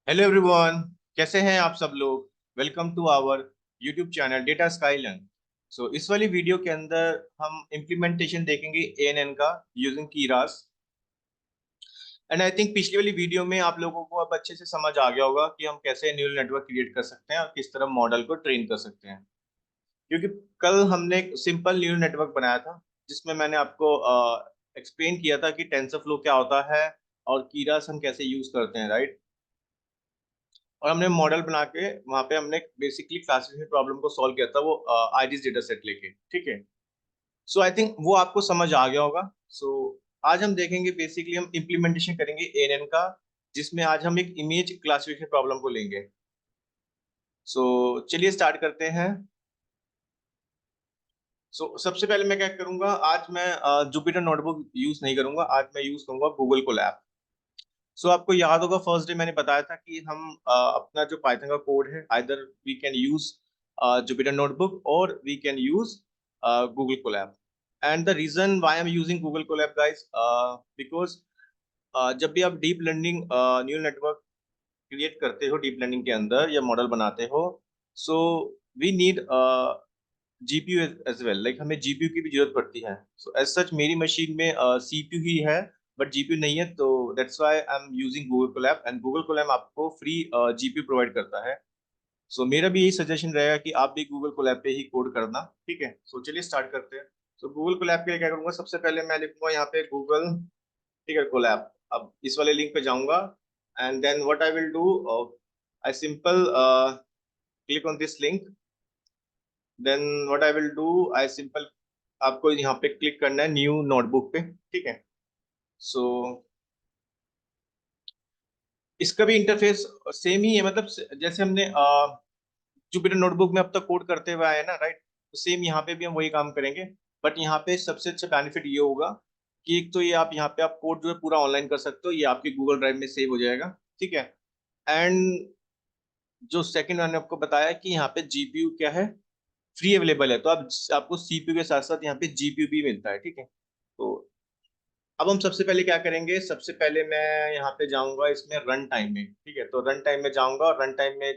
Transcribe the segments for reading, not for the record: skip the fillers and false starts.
Hello everyone. कैसे हैं आप सब लोग। Welcome to our YouTube channel Data Skyland. इस वाली वीडियो के अंदर हम इम्प्लीमेंटेशन देखेंगे एएनएन का यूजिंग कीरास। एंड आई थिंक पिछली वाली वीडियो में आप लोगों को अब अच्छे से समझ आ गया होगा कि हम कैसे न्यूरल नेटवर्क क्रिएट कर सकते हैं और किस तरह मॉडल को ट्रेन कर सकते हैं। क्योंकि कल हमने एक सिंपल न्यूरल नेटवर्क बनाया था जिसमें मैंने आपको एक्सप्लेन किया था कि टेंसर फ्लो क्या होता है और कीरास हम कैसे यूज करते हैं, राइट। और हमने मॉडल बना के वहां पे हमने बेसिकली क्लासिफिकेशन प्रॉब्लम को सॉल्व किया था, वो आईडीज डेटा सेट लेके, ठीक है। आई थिंक वो आपको समझ आ गया होगा। आज हम देखेंगे, बेसिकली हम इम्प्लीमेंटेशन करेंगे एएनएन का, जिसमें आज हम एक इमेज क्लासिफिकेशन प्रॉब्लम को लेंगे। चलिए स्टार्ट करते हैं। सबसे पहले मैं क्या करूंगा, आज मैं जुपिटर नोटबुक यूज नहीं करूंगा, आज मैं यूज करूंगा गूगल कोलैब। आपको याद होगा फर्स्ट डे मैंने बताया था कि हम अपना जो पाइथन का कोड है, either we can use Jupyter notebook or we can use Google Colab. And the reason why I am using Google Colab guys, because जब भी आप deep learning neural network create करते हो डीप लर्निंग के अंदर या model बनाते हो, so we need GPU as well, like हमें जीपीयू की भी जरूरत पड़ती है। एज सच मेरी मशीन में सीपीयू ही है बट जीपीयू नहीं है, तो that's why I am using Google Colab. And Google Colab आपको फ्री जीपीयू प्रोवाइड करता है। मेरा भी यही सजेशन रहेगा कि आप भी गूगल कोलैब पे ही कोड करना, ठीक है। चलिए स्टार्ट करते हैं। गूगल कोलैब के लिए क्या करूंगा, सबसे पहले मैं लिखूंगा यहाँ पे गूगल, ठीक है, कोलैब। अब इस वाले लिंक पे जाऊंगा and then what I will do, I simple click on this link. Then what I will do, I simple, आपको यहाँ पे क्लिक करना है न्यू नोटबुक पे, ठीक है। सो इसका भी इंटरफेस सेम ही है, मतलब जैसे हमने जुपिटर नोटबुक में अब तक कोड करते हुए आए हैं ना, राइट। तो सेम यहाँ पे भी हम वही काम करेंगे। बट यहाँ पे सबसे अच्छा बेनिफिट ये होगा कि एक तो ये आप यहाँ पे आप कोड जो है पूरा ऑनलाइन कर सकते हो, ये आपके गूगल ड्राइव में सेव हो जाएगा, ठीक है। एंड जो सेकंड मैंने आपको बताया कि यहाँ पे जीपीयू क्या है, फ्री अवेलेबल है, तो आप आपको सीपीयू के साथ साथ यहाँ पे जीपीयू भी मिलता है, ठीक है। तो अब हम सबसे पहले क्या करेंगे, सबसे पहले मैं यहाँ पे जाऊंगा इसमें रन टाइम में, ठीक है। तो रन टाइम में जाऊंगा और रन टाइम में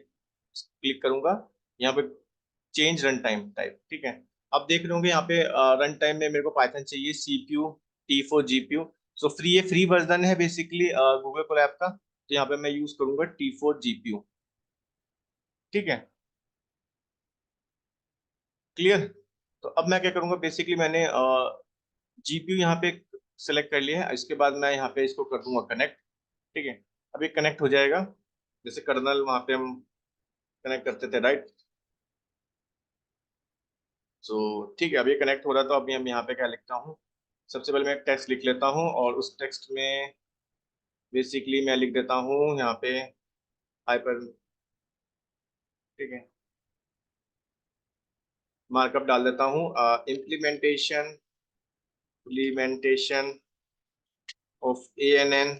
क्लिक करूंगा यहाँ पे चेंज रन टाइम टाइप, ठीक है। अब देख रहे होंगे यहाँ पे रन टाइम में मेरे को पाइथन चाहिए सीपीयू T4 जीपीयू। फ्री है, फ्री वर्जन है बेसिकली गूगल कोलैब का, तो यहाँ पे मैं यूज करूंगा T4 जीपीयू, ठीक है। क्लियर। तो अब मैं क्या करूंगा, बेसिकली मैंने जीपीयू यहाँ पे सेलेक्ट कर लिया है, इसके बाद मैं यहाँ पे इसको कर दूंगा कनेक्ट, ठीक है। अब ये कनेक्ट हो जाएगा, जैसे कर्नल वहां पे हम कनेक्ट करते थे, राइट। ठीक है, अब ये कनेक्ट हो रहा, तो अभी हम यहाँ पे क्या लिखता हूँ, सबसे पहले मैं एक टेक्स्ट लिख लेता हूँ और उस टेक्स्ट में बेसिकली मैं लिख देता हूँ यहाँ पे हाइपर, ठीक है, मार्कअप डाल देता हूँ, implementation implementation of ANN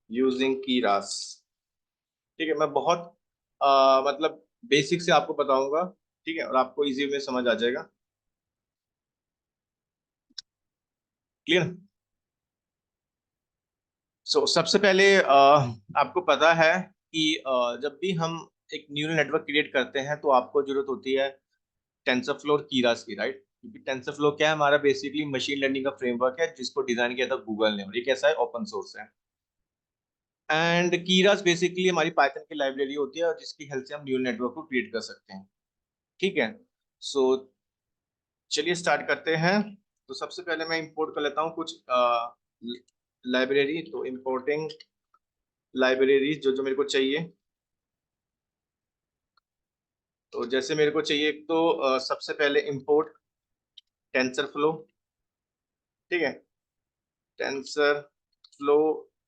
using Keras, ठीक है। मैं बहुत मतलब बेसिक से आपको बताऊंगा, ठीक है, और आपको इजी में समझ आ जाएगा। क्लियर। सबसे पहले आपको पता है कि जब भी हम एक न्यूरल नेटवर्क क्रिएट करते हैं तो आपको जरूरत होती है टेंसरफ्लो और कीरास की, राइट। क्योंकि टेंसरफ्लो क्या है, हमारा बेसिकली मशीन लर्निंग का फ्रेमवर्क है जिसको डिजाइन किया था गूगल ने, और ये कैसा है, ओपन सोर्स है। एंड कीरास बेसिकली हमारी पाइथन की लाइब्रेरी होती है और जिसकी हेल्प से हम न्यूरल नेटवर्क को क्रिएट कर सकते हैं, ठीक है। सो चलिए स्टार्ट करते हैं। तो सबसे पहले मैं इंपोर्ट कर लेता हूँ कुछ लाइब्रेरी, तो इंपोर्टिंग लाइब्रेरी जो जो मेरे को चाहिए। तो जैसे मेरे को चाहिए, एक तो सबसे पहले इंपोर्ट टेंसर फ्लो, ठीक है, tensor flow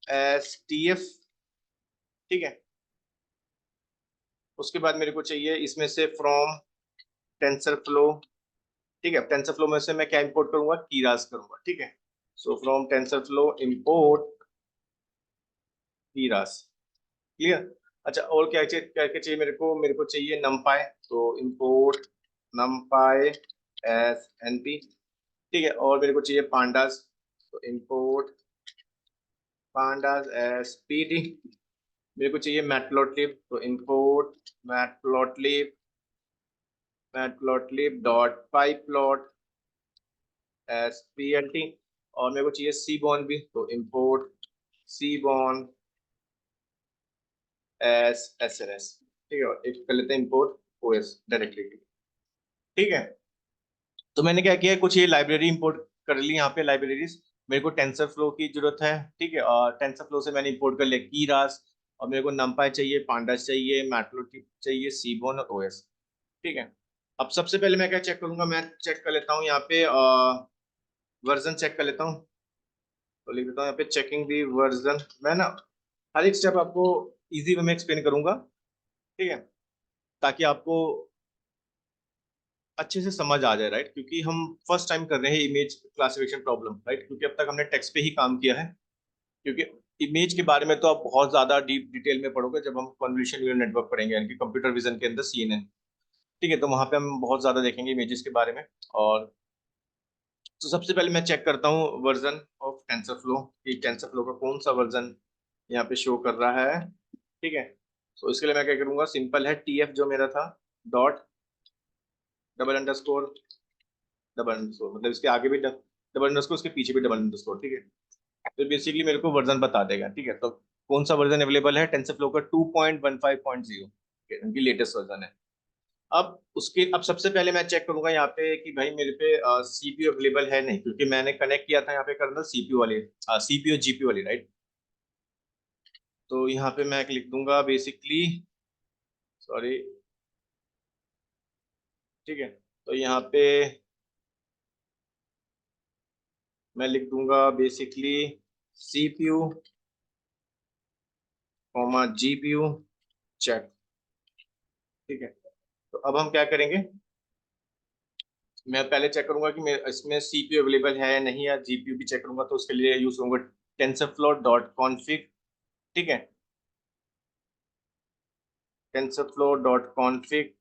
S T F, ठीक है। उसके बाद मेरे को चाहिए इसमें से फ्रॉम टेंसर फ्लो, ठीक है। टेंसर फ्लो में से मैं क्या इंपोर्ट करूंगा, कीरास करूंगा, ठीक है। From TensorFlow import Keras. Clear. अच्छा, और क्या चाहिए, क्या क्या चाहिए मेरे को चाहिए नमपाई, तो इंपोर्ट नमपाई एस एनपी, ठीक है। और मेरे को चाहिए पांडास, तो इंपोर्ट पांडास एस पीडी। मेरे को चाहिए मैटप्लॉटलिब, तो import matplotlib dot pyplot as P L T. और मेरे को चाहिए सीबॉन भी, तो import seaborn as S L S. ठीक है, और एक कर लेते हैं इंपोर्ट ओ एस डायरेक्टली। ठीक है, तो मैंने क्या किया, कुछ ये लाइब्रेरी इंपोर्ट कर ली यहाँ पे लाइब्रेरीज। मेरे को टेंसर फ्लो की जरूरत है, ठीक है, और टेंसर फ्लो से मैंने इंपोर्ट कर लिया कीरास। और मेरे को नंपाई चाहिए, पांडास चाहिए, मैटप्लोट्लिब चाहिए, सीबोन और ओएस। ठीक है, अब सबसे पहले मैं क्या चेक करूंगा, मैं चेक कर लेता हूँ यहाँ पे वर्जन चेक कर लेता हूँ। तो लिख देता हूँ यहाँ पे चेकिंग दी वर्जन। मैं ना हर एक स्टेप आपको इजी वे में एक्सप्लेन करूंगा, ठीक है, ताकि आपको अच्छे से समझ आ जाए, राइट, क्योंकि हम फर्स्ट टाइम कर रहे हैं इमेज क्लासिफिकेशन प्रॉब्लम, राइट, क्योंकि अब तक हमने टेक्स्ट पे ही काम किया है। क्योंकि इमेज के बारे में तो आप बहुत ज्यादा डीप डिटेल में पढ़ोगे जब हम कन्वोल्यूशन न्यूरल नेटवर्क पढ़ेंगे, यानी कि कंप्यूटर विजन के अंदर CNN। ठीक है, तो वहां पे हम बहुत ज्यादा देखेंगे इमेजेस के बारे में। और तो सबसे पहले मैं चेक करता हूँ वर्जन ऑफ टेंसर फ्लो, कि टेंसर फ्लो का कौन सा वर्जन यहाँ पे शो कर रहा है। ठीक है, तो इसके लिए मैं क्या करूंगा, सिंपल है, TF जो मेरा था dot double underscore double underscore, मतलब इसके आगे भी डबल अंडरस्कोर, उसके पीछे भी डबल अंडरस्कोर। ठीक है, तो बेसिकली मेरे को वर्जन बता देगा। ठीक है, तो कौन सा वर्जन अवेलेबल है, टेंसरफ्लो का 2.15.0, ठीक है, उनकी लेटेस्ट वर्जन है। अब सबसे पहले मैं चेक करूंगा यहाँ पे कि भाई मेरे पे CPU अवेलेबल है नहीं, क्योंकि मैंने कनेक्ट किया था यहाँ पे कर्नल CPU वाली, CPU GPU वाली, राइट। तो यहाँ पे मैं लिख दूंगा बेसिकली, सॉरी, ठीक है, तो यहाँ पे मैं लिख दूंगा बेसिकली CPU GPU चेक। ठीक है, तो अब हम क्या करेंगे, मैं पहले चेक करूंगा कि मेरे इसमें CPU अवेलेबल है या नहीं, या GPU भी चेक करूंगा, तो उसके लिए यूज करूंगा टेंसरफ्लो डॉट कॉन्फिग। ठीक है, TensorFlow dot config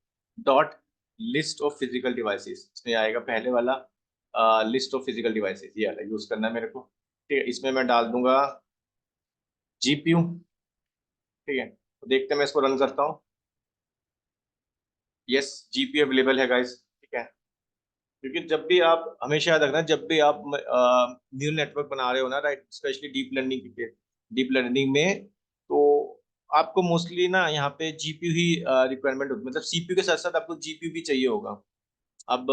dot list of physical devices, इसमें आएगा पहले वाला, लिस्ट ऑफ फिजिकल डिवाइसेस, ये वाला यूज करना है मेरे को। ठीक है, इसमें मैं डाल दूंगा GPU। ठीक है, तो देखते हैं, मैं इसको रन करता हूँ। यस, GPU अवेलेबल है गाइस। ठीक है, क्योंकि जब भी आप हमेशा याद रखना, जब भी आप न्यूरल नेटवर्क बना रहे हो ना, राइट, स्पेशली डीप लर्निंग में, तो आपको मोस्टली ना यहाँ पे GPU ही रिक्वायरमेंट होती है, मतलब CPU के साथ साथ आपको GPU भी चाहिए होगा। अब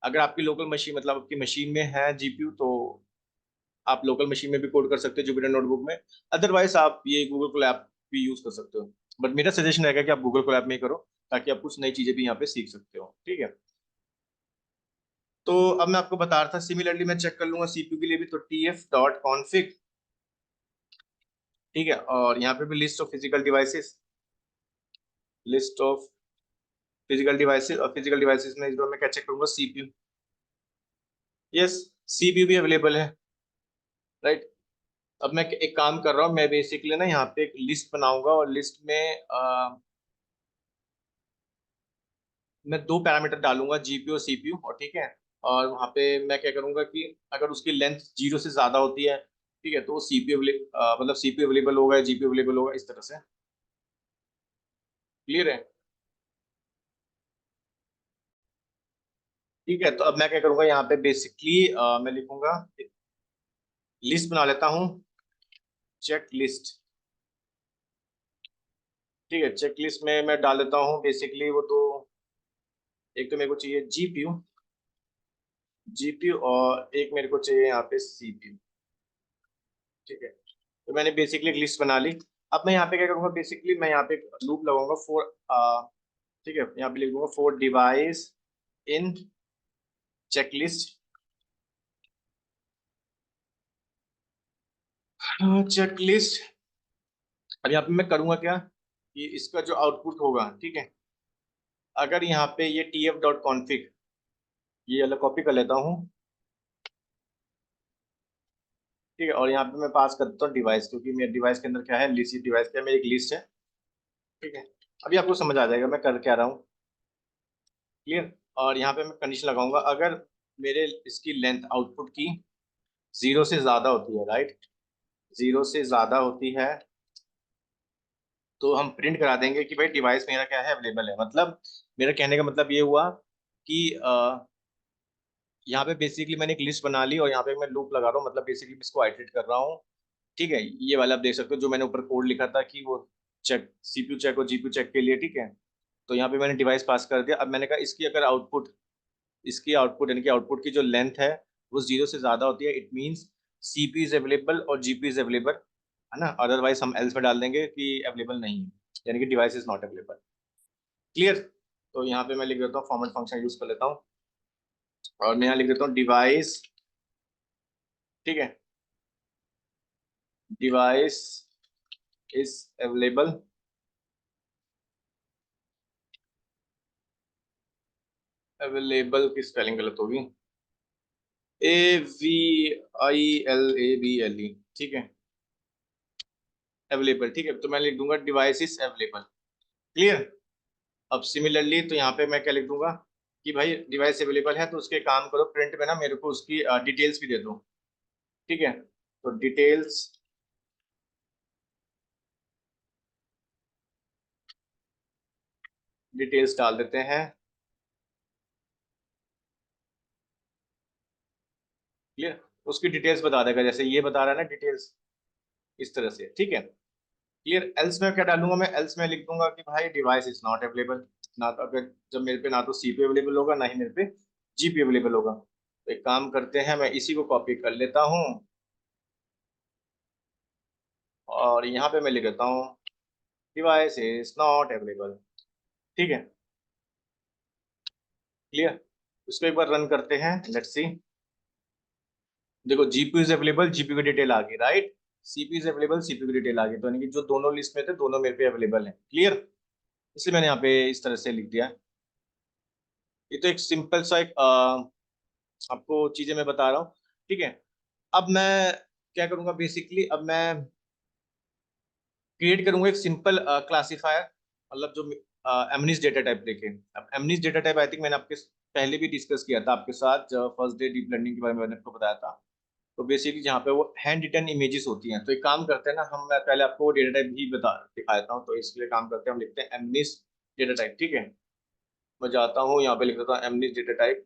अगर आपकी लोकल मशीन, मतलब आपकी मशीन में है GPU, तो आप लोकल मशीन में भी कोड कर सकते हो जुपिटर नोटबुक में। अदरवाइज आप ये गूगल कोलैब भी यूज कर सकते हो, बट मेरा सजेशन रहेगा कि आप गूगल कोलैब में ही करो, ताकि आप कुछ नई चीजें भी यहाँ पे सीख सकते हो। ठीक है, तो अब मैं आपको बता रहा था, सिमिलरली मैं चेक कर लूंगा CPU के लिए भी, तो TF डॉट कॉन्फिग। ठीक है, और यहाँ पे भी लिस्ट ऑफ फिजिकल डिवाइसेस और फिजिकल डिवाइसेस में इस बार मैं क्या चेक करूंगा, CPU। यस, CPU भी अवेलेबल है, राइट। अब मैं एक काम कर रहा हूँ, मैं बेसिकली ना यहाँ पे एक लिस्ट बनाऊंगा, और लिस्ट में मैं दो पैरामीटर डालूंगा, GPU और CPU, और ठीक है, और वहाँ पे मैं क्या करूंगा कि अगर उसकी लेंथ 0 से ज्यादा होती है, ठीक है, तो CPU मतलब CPU अवेलेबल होगा, GPU अवेलेबल होगा, इस तरह से। क्लियर है? ठीक है, तो अब मैं क्या करूंगा, यहाँ पे बेसिकली मैं लिखूंगा, लिस्ट बना लेता हूँ, चेक लिस्ट। ठीक है, चेक लिस्ट में मैं डाल देता हूँ बेसिकली वो दो, एक तो मेरे को चाहिए जीपीयू और एक मेरे को चाहिए यहाँ पे CPU। ठीक है, तो मैंने बेसिकली एक लिस्ट बना ली। अब मैं यहाँ पे क्या करूंगा, बेसिकली मैं यहाँ पे लूप लगाऊंगा फॉर, ठीक है, यहाँ पे लिखूंगा for device in checklist. Checklist, अब यहाँ पे मैं करूंगा क्या, कि इसका जो आउटपुट होगा, ठीक है, अगर यहाँ पे ये TF डॉट कॉन्फिग, ये अलग कॉपी कर लेता हूँ। ठीक है, और यहाँ पे मैं पास कर देता हूँ डिवाइस, क्योंकि मेरे डिवाइस के अंदर क्या है, लिस्ट, डिवाइस क्या है, मेरी एक लिस्ट है। ठीक है, अभी आपको समझ आ जाएगा मैं कर क्या रहा हूँ। क्लियर? और यहाँ पे मैं कंडीशन लगाऊंगा, अगर मेरे इसकी लेंथ आउटपुट की 0 से ज्यादा होती है, राइट, 0 से ज्यादा होती है, तो हम प्रिंट करा देंगे कि भाई डिवाइस मेरा क्या है, अवेलेबल है। मतलब मेरा कहने का मतलब ये हुआ कि यहाँ पे बेसिकली मैंने एक लिस्ट बना ली और यहाँ पे मैं लूप लगा रहा हूँ, मतलब बेसिकली इसको आइटरेट कर रहा हूँ। ठीक है, ये वाला आप देख सकते हो जो मैंने ऊपर कोड लिखा था कि वो चेक सीपीयू चेक और जीपीयू चेक के लिए। ठीक है, तो यहाँ पे मैंने डिवाइस पास कर दिया। अब मैंने कहा इसकी अगर आउटपुट, इसकी आउटपुट यानी कि आउटपुट की जो लेंथ है वो 0 से ज्यादा होती है, it means CPU is available और जीपीयू इज अवेलेबल, है ना। अदरवाइज हम एल्स में डाल देंगे कि अवेलेबल नहीं है, यानी कि device is not available. Clear. तो यहाँ पे मैं लिख देता हूँ, फॉर्मेट फंक्शन यूज कर लेता हूँ और मैं यहाँ लिख देता हूँ डिवाइस। ठीक है, डिवाइस इज अवेलेबल। अवेलेबल की स्पेलिंग गलत होगी, AVILABLE। ठीक है, अवेलेबल। ठीक है, तो मैं लिख दूंगा डिवाइस इज अवेलेबल। क्लियर। अब सिमिलरली तो यहाँ पे मैं क्या लिख दूंगा कि भाई डिवाइस अवेलेबल है, तो उसके काम करो प्रिंट में ना मेरे को उसकी डिटेल्स भी दे दो। ठीक है, तो डिटेल्स, डिटेल्स डाल देते हैं। क्लियर, उसकी डिटेल्स बता देगा, जैसे ये बता रहा है ना डिटेल्स, इस तरह से। ठीक है, क्लियर। एल्स में क्या डालूंगा मैं, एल्स में लिख दूंगा कि भाई डिवाइस इज नॉट अवेलेबल। ना तो अगर जब मेरे पे ना तो सीपीयू अवेलेबल होगा ना ही मेरे पे जीपीयू अवेलेबल होगा। तो एक काम करते हैं, मैं इसी को कॉपी कर लेता हूँ और यहाँ पे मैं लिख देता हूँ डिवाइस इज नॉट अवेलेबल। ठीक है, क्लियर। इसको एक बार रन करते हैं, लेट्स सी। देखो जीपीयू इज अवेलेबल, जीपीयू की डिटेल आ गई, right. CPU is available, CPU की डिटेल आ गई, तो यानी कि जो दोनों लिस्ट में थे दोनों मेरे पे अवेलेबल है। क्लियर, इसलिए मैंने यहाँ पे इस तरह से लिख दिया। ये तो एक सिंपल सा एक आपको चीजें मैं बता रहा हूँ। ठीक है, अब मैं क्या करूंगा, बेसिकली अब मैं क्रिएट करूंगा एक सिंपल क्लासीफायर, मतलब जो एमनिस डेटा टाइप देखे। अब एमनिस डेटा टाइप आई थिंक मैंने आपके पहले भी डिस्कस किया था आपके साथ, जब फर्स्ट डे डीप लर्निंग के बारे में मैंने आपको बताया था। तो बेसिकली जहाँ पे वो हैंड रिटन इमेजेस होती हैं, तो एक काम करते हैं ना हम, मैं पहले आपको डेटा टाइप भी बता दिखा देता हूँ। तो इसके लिए काम करते हैं, हम लिखते हैं एमनिस डेटा टाइप। ठीक है, मैं जाता हूँ यहाँ पे लिख देता हूँ एमनिस डेटा टाइप।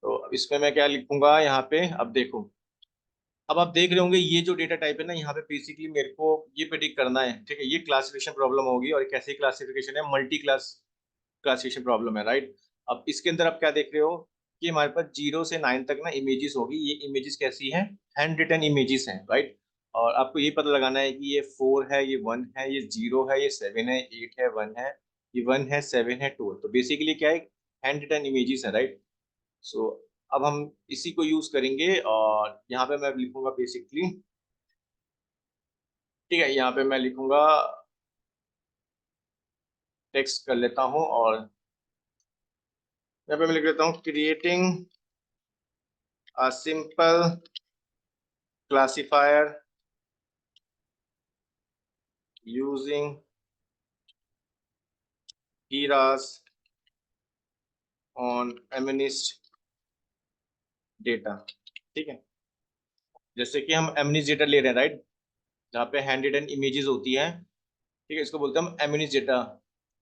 तो अब इसमें मैं क्या लिखूंगा यहाँ पे, अब देखो, अब आप देख रहे होंगे ये जो डेटा टाइप है ना, यहाँ पे बेसिकली मेरे को ये प्रेडिक्ट करना है। ठीक है, ये क्लासिफिकेशन प्रॉब्लम होगी और कैसी क्लासिफिकेशन है, मल्टी क्लास क्लासिफिकेशन प्रॉब्लम है, राइट। अब इसके अंदर आप क्या देख रहे हो कि हमारे पास 0 से 9 तक ना इमेजेस होगी। ये इमेजेस कैसी हैं, हैंड रिटन इमेजेस हैं, राइट। और आपको ये पता लगाना है कि ये 4 है, ये 1 है, ये 0 है, ये 7 है, 8 है, 1 है, ये 1 है, 7 है, 2 है। तो बेसिकली क्या है, हैंड रिटन इमेजेस है, राइट। सो अब हम इसी को यूज करेंगे और यहाँ पे मैं लिखूंगा बेसिकली। ठीक है, यहाँ पे मैं लिखूंगा, टेक्स्ट कर लेता हूँ और यहाँ पे मैं लिख लेता हूँ creating a simple classifier using Keras on MNIST data. ठीक है, जैसे कि हम एमनिस्ट डेटा ले रहे हैं, राइट, जहाँ पे हैंड रिटन इमेजेस होती हैं। ठीक है, इसको बोलते हैं हम एमनिस्ट डेटा।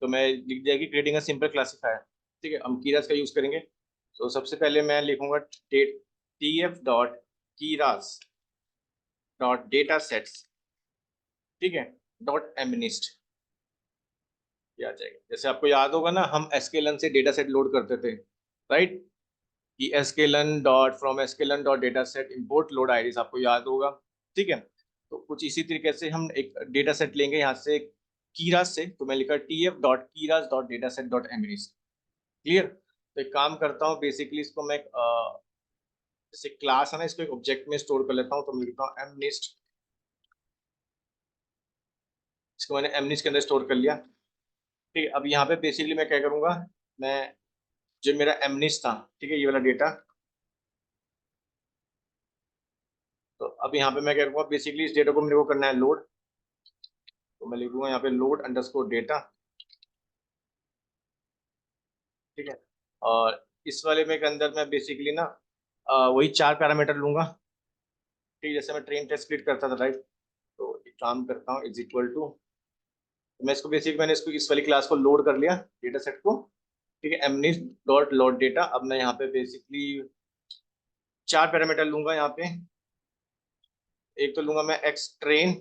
तो मैं लिख दिया कि क्रिएटिंग अ सिंपल क्लासिफायर। ठीक है, हम कीरास का यूज करेंगे। तो सबसे पहले मैं लिखूंगा TF dot Keras dot data sets. ठीक है, डॉट एमनिस्ट, ये आ जाएगा। जैसे आपको याद होगा ना, हम sklearn से डेटा सेट लोड करते थे, राइट, कि sklearn dot from sklearn dot data set import load IDs, आपको याद होगा। ठीक है, तो कुछ इसी तरीके से हम एक डेटा सेट लेंगे यहाँ से कीरास से। तो मैं लिखा TF dot Keras dot data set dot MNIST. Clear. तो एक काम करता हूँ, बेसिकली इसको मैं जैसे क्लास है ना, इसको एक ऑब्जेक्ट में स्टोर कर लेता हूँ। तो मैं लिखता हूँ एमनिस्ट, इसको मैंने एमनिस्ट के अंदर स्टोर कर लिया। ठीक है, अब यहाँ पे बेसिकली मैं क्या करूंगा, मैं जो मेरा एमनिस्ट था, ठीक है, ये वाला डेटा। तो अब यहाँ पे मैं क्या करूँगा, बेसिकली इस डेटा को मेरे को करना है लोड। तो मैं लिखूंगा यहाँ पे लोड अंडरस्कोर डेटा। ठीक है, और इस वाले में के अंदर मैं बेसिकली ना वही 4 पैरामीटर लूंगा। ठीक है, जैसे मैं ट्रेन टेस्ट स्प्लिट करता था, राइट। तो एक काम करता हूँ, इज इक्वल टू, मैं इसको बेसिक मैंने इसको इस वाली क्लास को लोड कर लिया, डेटा सेट को। ठीक है, एमनिस डॉट लोड डेटा। अब मैं यहाँ पे बेसिकली 4 पैरामीटर लूंगा यहाँ पे। एक तो लूंगा मैं एक्स ट्रेन,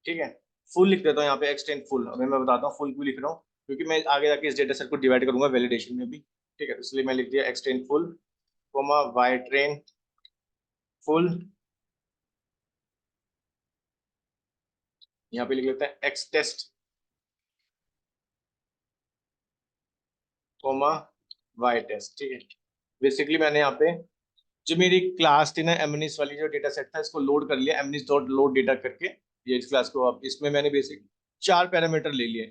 ठीक है। फुल लिख देता हूँ यहाँ पे, एक्स ट्रेन फुल। अभी मैं बताता हूँ फुल क्यों लिख रहा हूँ, क्योंकि मैं आगे जाके इस डेटा सेट को डिवाइड करूंगा वैलिडेशन में भी। ठीक है, इसलिए मैं लिख दिया X train full, comma Y train full. यहाँ पे लिख लेते हैं X test, comma Y test. ठीक है, बेसिकली मैंने यहाँ पे जो मेरी क्लास थी ना एमनिस वाली, जो डेटा सेट था, इसको लोड कर लिया एमनिस डॉट लोड डेटा करके। ये इस क्लास को, अब इसमें मैंने बेसिक 4 पैरामीटर ले लिए।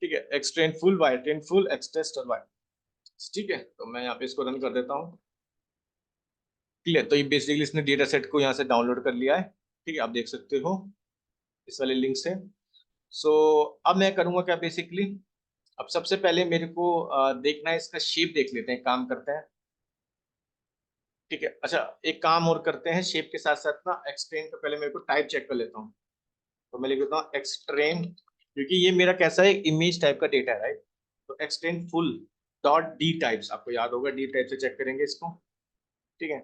ठीक है, X train full, Y train full, X test और वाई। ठीक है, तो मैं यहाँ पे इसको रन कर देता हूँ। क्लियर, तो ये बेसिकली इसने डेटा सेट को यहाँ से डाउनलोड कर लिया है। ठीक है, आप देख सकते हो इस वाले लिंक से। सो अब मैं करूँगा क्या बेसिकली, अब सबसे पहले मेरे को देखना है, इसका शेप देख लेते हैं, काम करते हैं। ठीक है, अच्छा एक काम और करते हैं, शेप के साथ साथ ना एक्सट्रेन का पहले मेरे को टाइप चेक कर लेता हूँ। तो मैं लिख देता हूँ एक्सट्रेन, क्योंकि ये मेरा कैसा है, इमेज टाइप का डेटा है, राइट। तो एक्सट्रेन फुल डॉट डी टाइप्स, आपको याद होगा डी टाइप से चेक करेंगे इसको। ठीक है,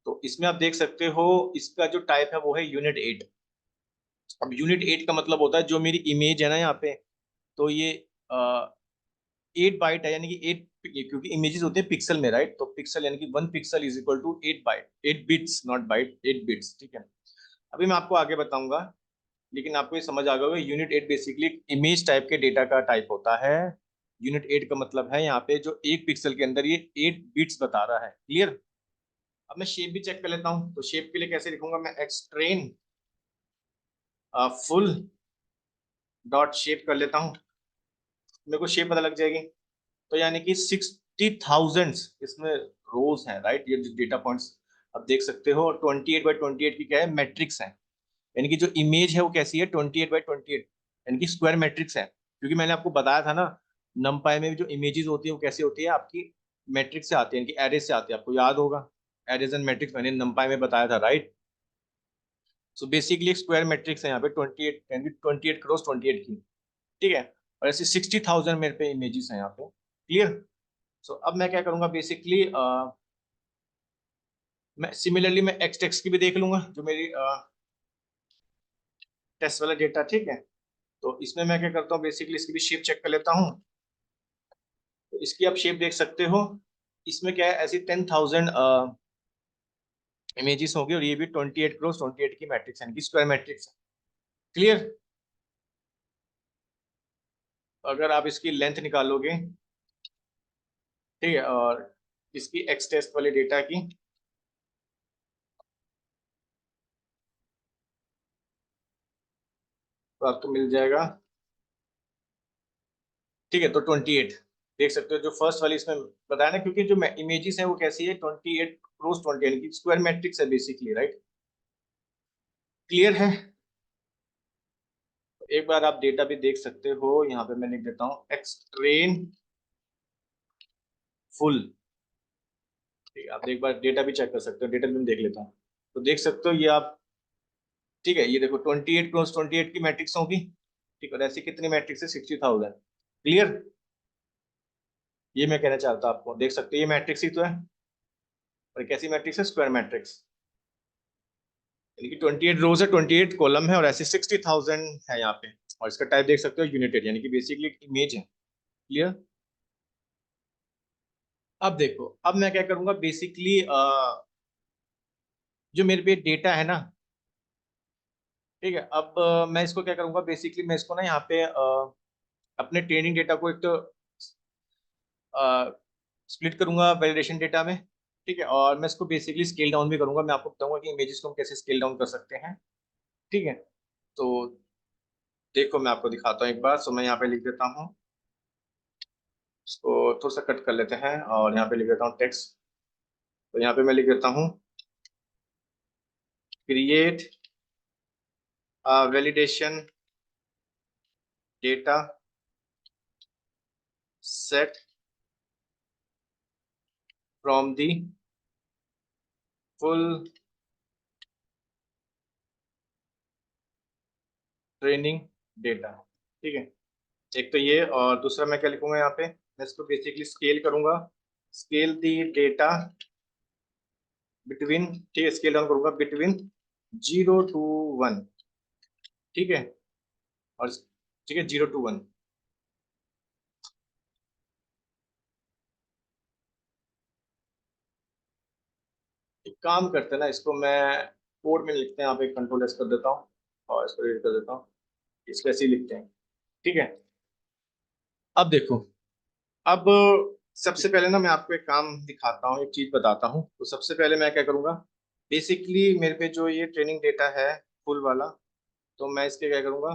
तो इसमें आप देख सकते हो इसका जो टाइप है वो है यूनिट 8। अब यूनिट 8 का मतलब होता है जो मेरी इमेज है ना यहाँ पे, तो ये 8 बाइट है, यानी कि 8, क्योंकि इमेजेस होते हैं पिक्सल में, राइट। तो पिक्सल यानी कि 1 pixel is equal to 8 byte, 8 bits, not byte, 8 bits. ठीक है, अभी मैं आपको आगे बताऊंगा, लेकिन आपको ये समझ आ गया होगा यूनिट 8 बेसिकली इमेज टाइप के डेटा का टाइप होता है। यूनिट 8 का मतलब है यहाँ पे जो 1 पिक्सल के अंदर ये 8 बिट्स बता रहा है। क्लियर, अब मैं शेप भी चेक कर लेता हूँ। तो शेप के लिए कैसे लिखूंगा मैं, एक्सट्रेन फुल डॉट शेप कर लेता हूँ, मेरे को शेप पता लग जाएगी। तो यानी कि 60,000 इसमें रोज हैं, राइट, ये डेटा पॉइंट्स आप देख सकते हो। और 28 बाई 28 की क्या है, मैट्रिक्स है। यानी कि जो इमेज है वो कैसी है, 28 बाई 28, यानी कि स्क्वायर मैट्रिक्स है। क्योंकि मैंने आपको बताया था ना, नमपाई में जो इमेजेस होती है वो कैसी होती है, आपकी मैट्रिक्स से आती है, यानी कि एरे से आती है, आपको याद होगा। एरेज एंड मैट्रिक्स मैंने नमपाई में बताया था, राइट। सो बेसिकली एक स्क्वायर मैट्रिक्स है यहाँ पे 28, यानी कि 28 क्रॉस 28 की। ठीक है, और ऐसे 60,000 मेरे पे इमेजेस हैं यहाँ पे। क्लियर, सो अब मैं क्या करूंगा बेसिकली, मैं सिमिलरली मैं एक्स टेक्स की भी देख लूंगा, जो मेरी टेस्ट वाला डेटा। ठीक है, तो इसमें मैं क्या करता हूँ बेसिकली, इसकी भी शेप चेक कर लेता हूँ। तो इसकी आप शेप देख सकते हो, इसमें क्या है, ऐसी 10,000 इमेजेस होगी, और ये भी 28 क्रॉस 28 की मैट्रिक्स है, स्क्वायर मैट्रिक्स है। क्लियर, अगर आप इसकी लेंथ निकालोगे, ठीक है, और इसकी एक्स टेस्ट वाले डेटा की, तो आपको मिल जाएगा। ठीक है, तो 28 देख सकते हो, जो फर्स्ट वाली इसमें बताया ना, क्योंकि जो इमेजेस है वो कैसी है, 28 क्रॉस 20, यानी कि स्क्वायर मैट्रिक्स है बेसिकली, राइट। क्लियर है, तो एक बार आप डेटा भी देख सकते हो, यहाँ पे मैं लिख देता हूँ एक्सट्रेन फुल। ठीक है, आप एक बार डेटा भी चेक कर सकते हो, डेटा भी मैं देख लेता हूँ। तो देख सकते हो ये आप, ठीक है, ये देखो 28 क्रॉस 28 की मैट्रिक्स होगी। ठीक है, और ऐसी कितनी मैट्रिक्स है, 60,000। क्लियर, ये मैं कहना चाहता हूँ आपको, देख सकते हो ये मैट्रिक्स ही तो है, और कैसी मैट्रिक्स है, स्क्वायर मैट्रिक्स। यानी कि 28 रोज है, 28 कॉलम है, और ऐसे 60,000 है यहाँ पे। और इसका टाइप देख सकते हो यूनिटेड, यानी कि बेसिकली एक इमेज है। क्लियर, अब देखो, अब मैं क्या करूंगा बेसिकली, जो मेरे पे डेटा है ना, ठीक है, अब मैं इसको क्या करूंगा बेसिकली, मैं इसको ना यहाँ पे अपने ट्रेनिंग डेटा को एक तो स्प्लिट करूंगा वैलिडेशन डेटा में। ठीक है, और मैं इसको बेसिकली स्केल डाउन भी करूंगा, मैं आपको बताऊंगा कि इमेजेस को हम कैसे स्केल डाउन कर सकते हैं। ठीक है, तो देखो मैं आपको दिखाता हूँ एक बार। सो मैं यहाँ पे लिख देता हूँ, इसको थोड़ा सा कट कर लेते हैं, और यहाँ पे लिख देता हूँ टेक्स्ट। तो यहाँ पे मैं लिख देता हूँ create validation data set from the full training data, ठीक है। एक तो ये, और दूसरा मैं क्या लिखूंगा यहाँ पे, मैं इसको बेसिकली स्केल करूंगा, स्केल दी डेटा बिटवीन, ठीक है, स्केल डाउन करूंगा बिटवीन 0 to 1, ठीक है, और ठीक है 0 to 1। एक काम करते हैं ना, इसको मैं कोड में लिखते हैं, यहाँ पे कंट्रोल एस कर देता हूँ और इसको रीड कर देता हूँ, इसको ऐसे ही लिखते हैं, ठीक है। अब देखो, अब सबसे पहले ना मैं आपको एक काम दिखाता हूँ, एक चीज बताता हूँ। तो सबसे पहले मैं क्या करूँगा, बेसिकली मेरे पे जो ये ट्रेनिंग डेटा है फुल वाला, तो मैं इसके क्या करूँगा,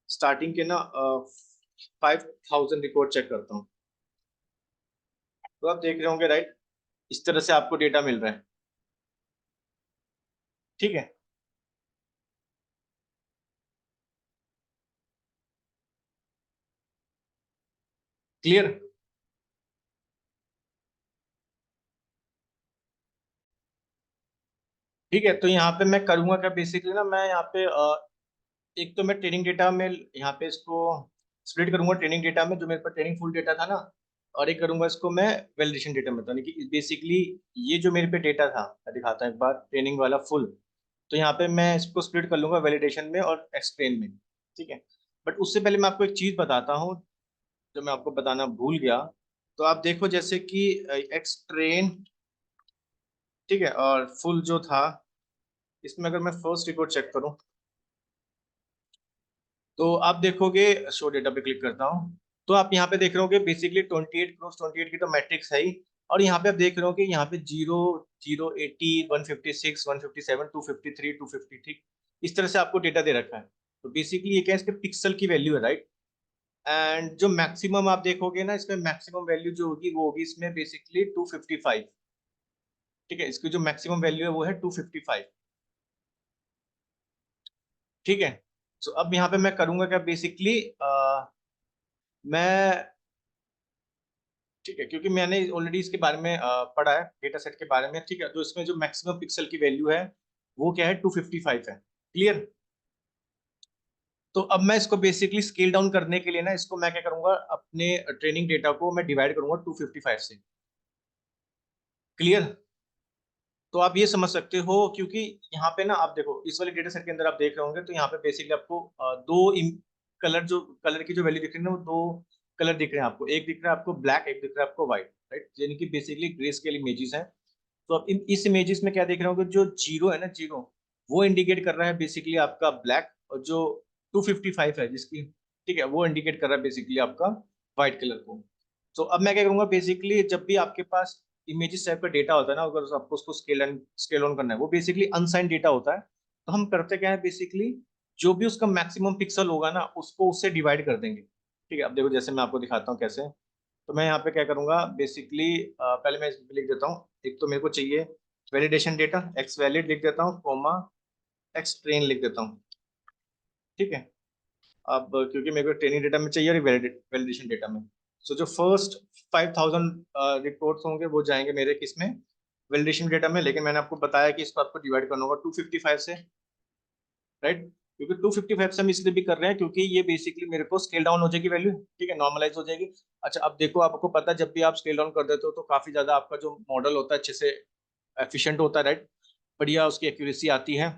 स्टार्टिंग के ना 5000 रिकॉर्ड चेक करता हूँ। तो आप देख रहे होंगे राइट, इस तरह से आपको डेटा मिल रहा है, ठीक है। क्लियर, ठीक है। तो यहाँ पे मैं करूँगा क्या, बेसिकली ना मैं यहाँ पे एक तो मैं ट्रेनिंग डेटा में यहाँ पे इसको स्प्लिट करूंगा, ट्रेनिंग डेटा में जो मेरे पास ट्रेनिंग फुल डेटा था ना, और एक करूंगा इसको मैं वैलिडेशन डेटा में, यानी कि बेसिकली ये जो मेरे पे डेटा था, मैं दिखाता हूँ एक बार, ट्रेनिंग वाला फुल। तो यहाँ पे मैं इसको स्प्लिट कर लूंगा वैलिडेशन में और एक्सप्लेन में, ठीक है। बट उससे पहले मैं आपको एक चीज बताता हूँ जो मैं आपको बताना भूल गया। तो आप देखो जैसे कि एक्सट्रेन, ठीक है, और फुल जो था, इसमें अगर मैं फर्स्ट रिकॉर्ड चेक करूँ, तो आप देखोगे, शो डेटा पे क्लिक करता हूँ, तो आप यहाँ पे देख रहे होगे बेसिकली 28 क्रॉस 28 की तो मैट्रिक्स है ही। और यहाँ पे आप देख रहे हो कि यहाँ पे 0 0 80 156 157 253 250, ठीक, इस तरह से आपको डेटा दे रखा है। तो बेसिकली ये क्या है, इसके पिक्सल की वैल्यू है, राइट। एंड जो मैक्सिमम आप देखोगे ना, इसमें मैक्सिमम वैल्यू जो होगी वो होगी इसमें बेसिकली 255, ठीक है, इसकी जो मैक्सिमम वैल्यू है वो है 255, ठीक है। तो अब यहाँ पे मैं करूंगा क्या, बेसिकली मैं, ठीक है, क्योंकि मैंने ऑलरेडी इसके बारे में पढ़ा है डेटा सेट के बारे में, ठीक है। तो इसमें जो मैक्सिमम पिक्सल की वैल्यू है वो क्या है, 255 है, क्लियर। तो अब मैं इसको बेसिकली स्केल डाउन करने के लिए ना, इसको मैं क्या करूंगा, अपने ट्रेनिंग डेटा को मैं डिवाइड करूंगा 255 से, क्लियर। तो आप ये समझ सकते हो, क्योंकि यहाँ पे ना आप देखो इस वाले डेटा सेट के अंदर आप देख रहे होंगे, तो यहाँ पे बेसिकली आपको दो कलर, जो कलर की जो वैल्यू दिख रही है ना, वो दो कलर दिख रहे हैं आपको, एक दिख रहा है आपको ब्लैक, एक दिख रहा है आपको व्हाइट, राइट, यानी कि बेसिकली ग्रे स्केल इमेजेस हैं। तो अब इस इमेजेस में क्या देख रहे होंगे, जो जीरो है ना, जीरो, वो इंडिकेट कर रहा है बेसिकली आपका ब्लैक, और जो 255 है जिसकी, ठीक है, वो इंडिकेट कर रहा है बेसिकली आपका व्हाइट कलर को। तो अब मैं क्या करूंगा, बेसिकली जब भी आपके पास इमेजेस टाइप का डेटा होता है ना, अगर आपको उसको स्केल ऑन करना है, वो बेसिकली अनसाइंड डेटा होता है। तो हम करते क्या है, बेसिकली जो भी उसका मैक्सिमम पिक्सल होगा ना, उसको उससे डिवाइड कर देंगे, ठीक है। अब देखो जैसे मैं आपको दिखाता हूँ कैसे। तो मैं यहाँ पे क्या करूंगा, बेसिकली पहले मैं इसमें लिख देता हूँ, एक तो मेरे को चाहिए वैलिडेशन डेटा, एक्स वैलिड लिख देता हूँ, कोमा एक्स ट्रेन लिख देता हूँ, ठीक है। अब क्योंकि मेरे को ट्रेनिंग डेटा में चाहिए और वैलिडेशन डेटा में, सो जो फर्स्ट 5000 रिपोर्ट्स होंगे वो जाएंगे मेरे किस में, वैलिडेशन डेटा में। लेकिन मैंने आपको बताया कि इसको आपको डिवाइड करना होगा 255 से, राइट। क्योंकि 255 से हम इसलिए भी कर रहे हैं क्योंकि ये बेसिकली मेरे को स्केल डाउन हो जाएगी वैल्यू, ठीक है, नॉर्मलाइज हो जाएगी। अच्छा अब देखो, आपको पता है जब भी आप स्केल डाउन कर देते हो तो काफी ज्यादा आपका जो मॉडल होता है अच्छे से एफिशिएंट होता है, राइट, बढ़िया उसकी एक्यूरेसी आती है,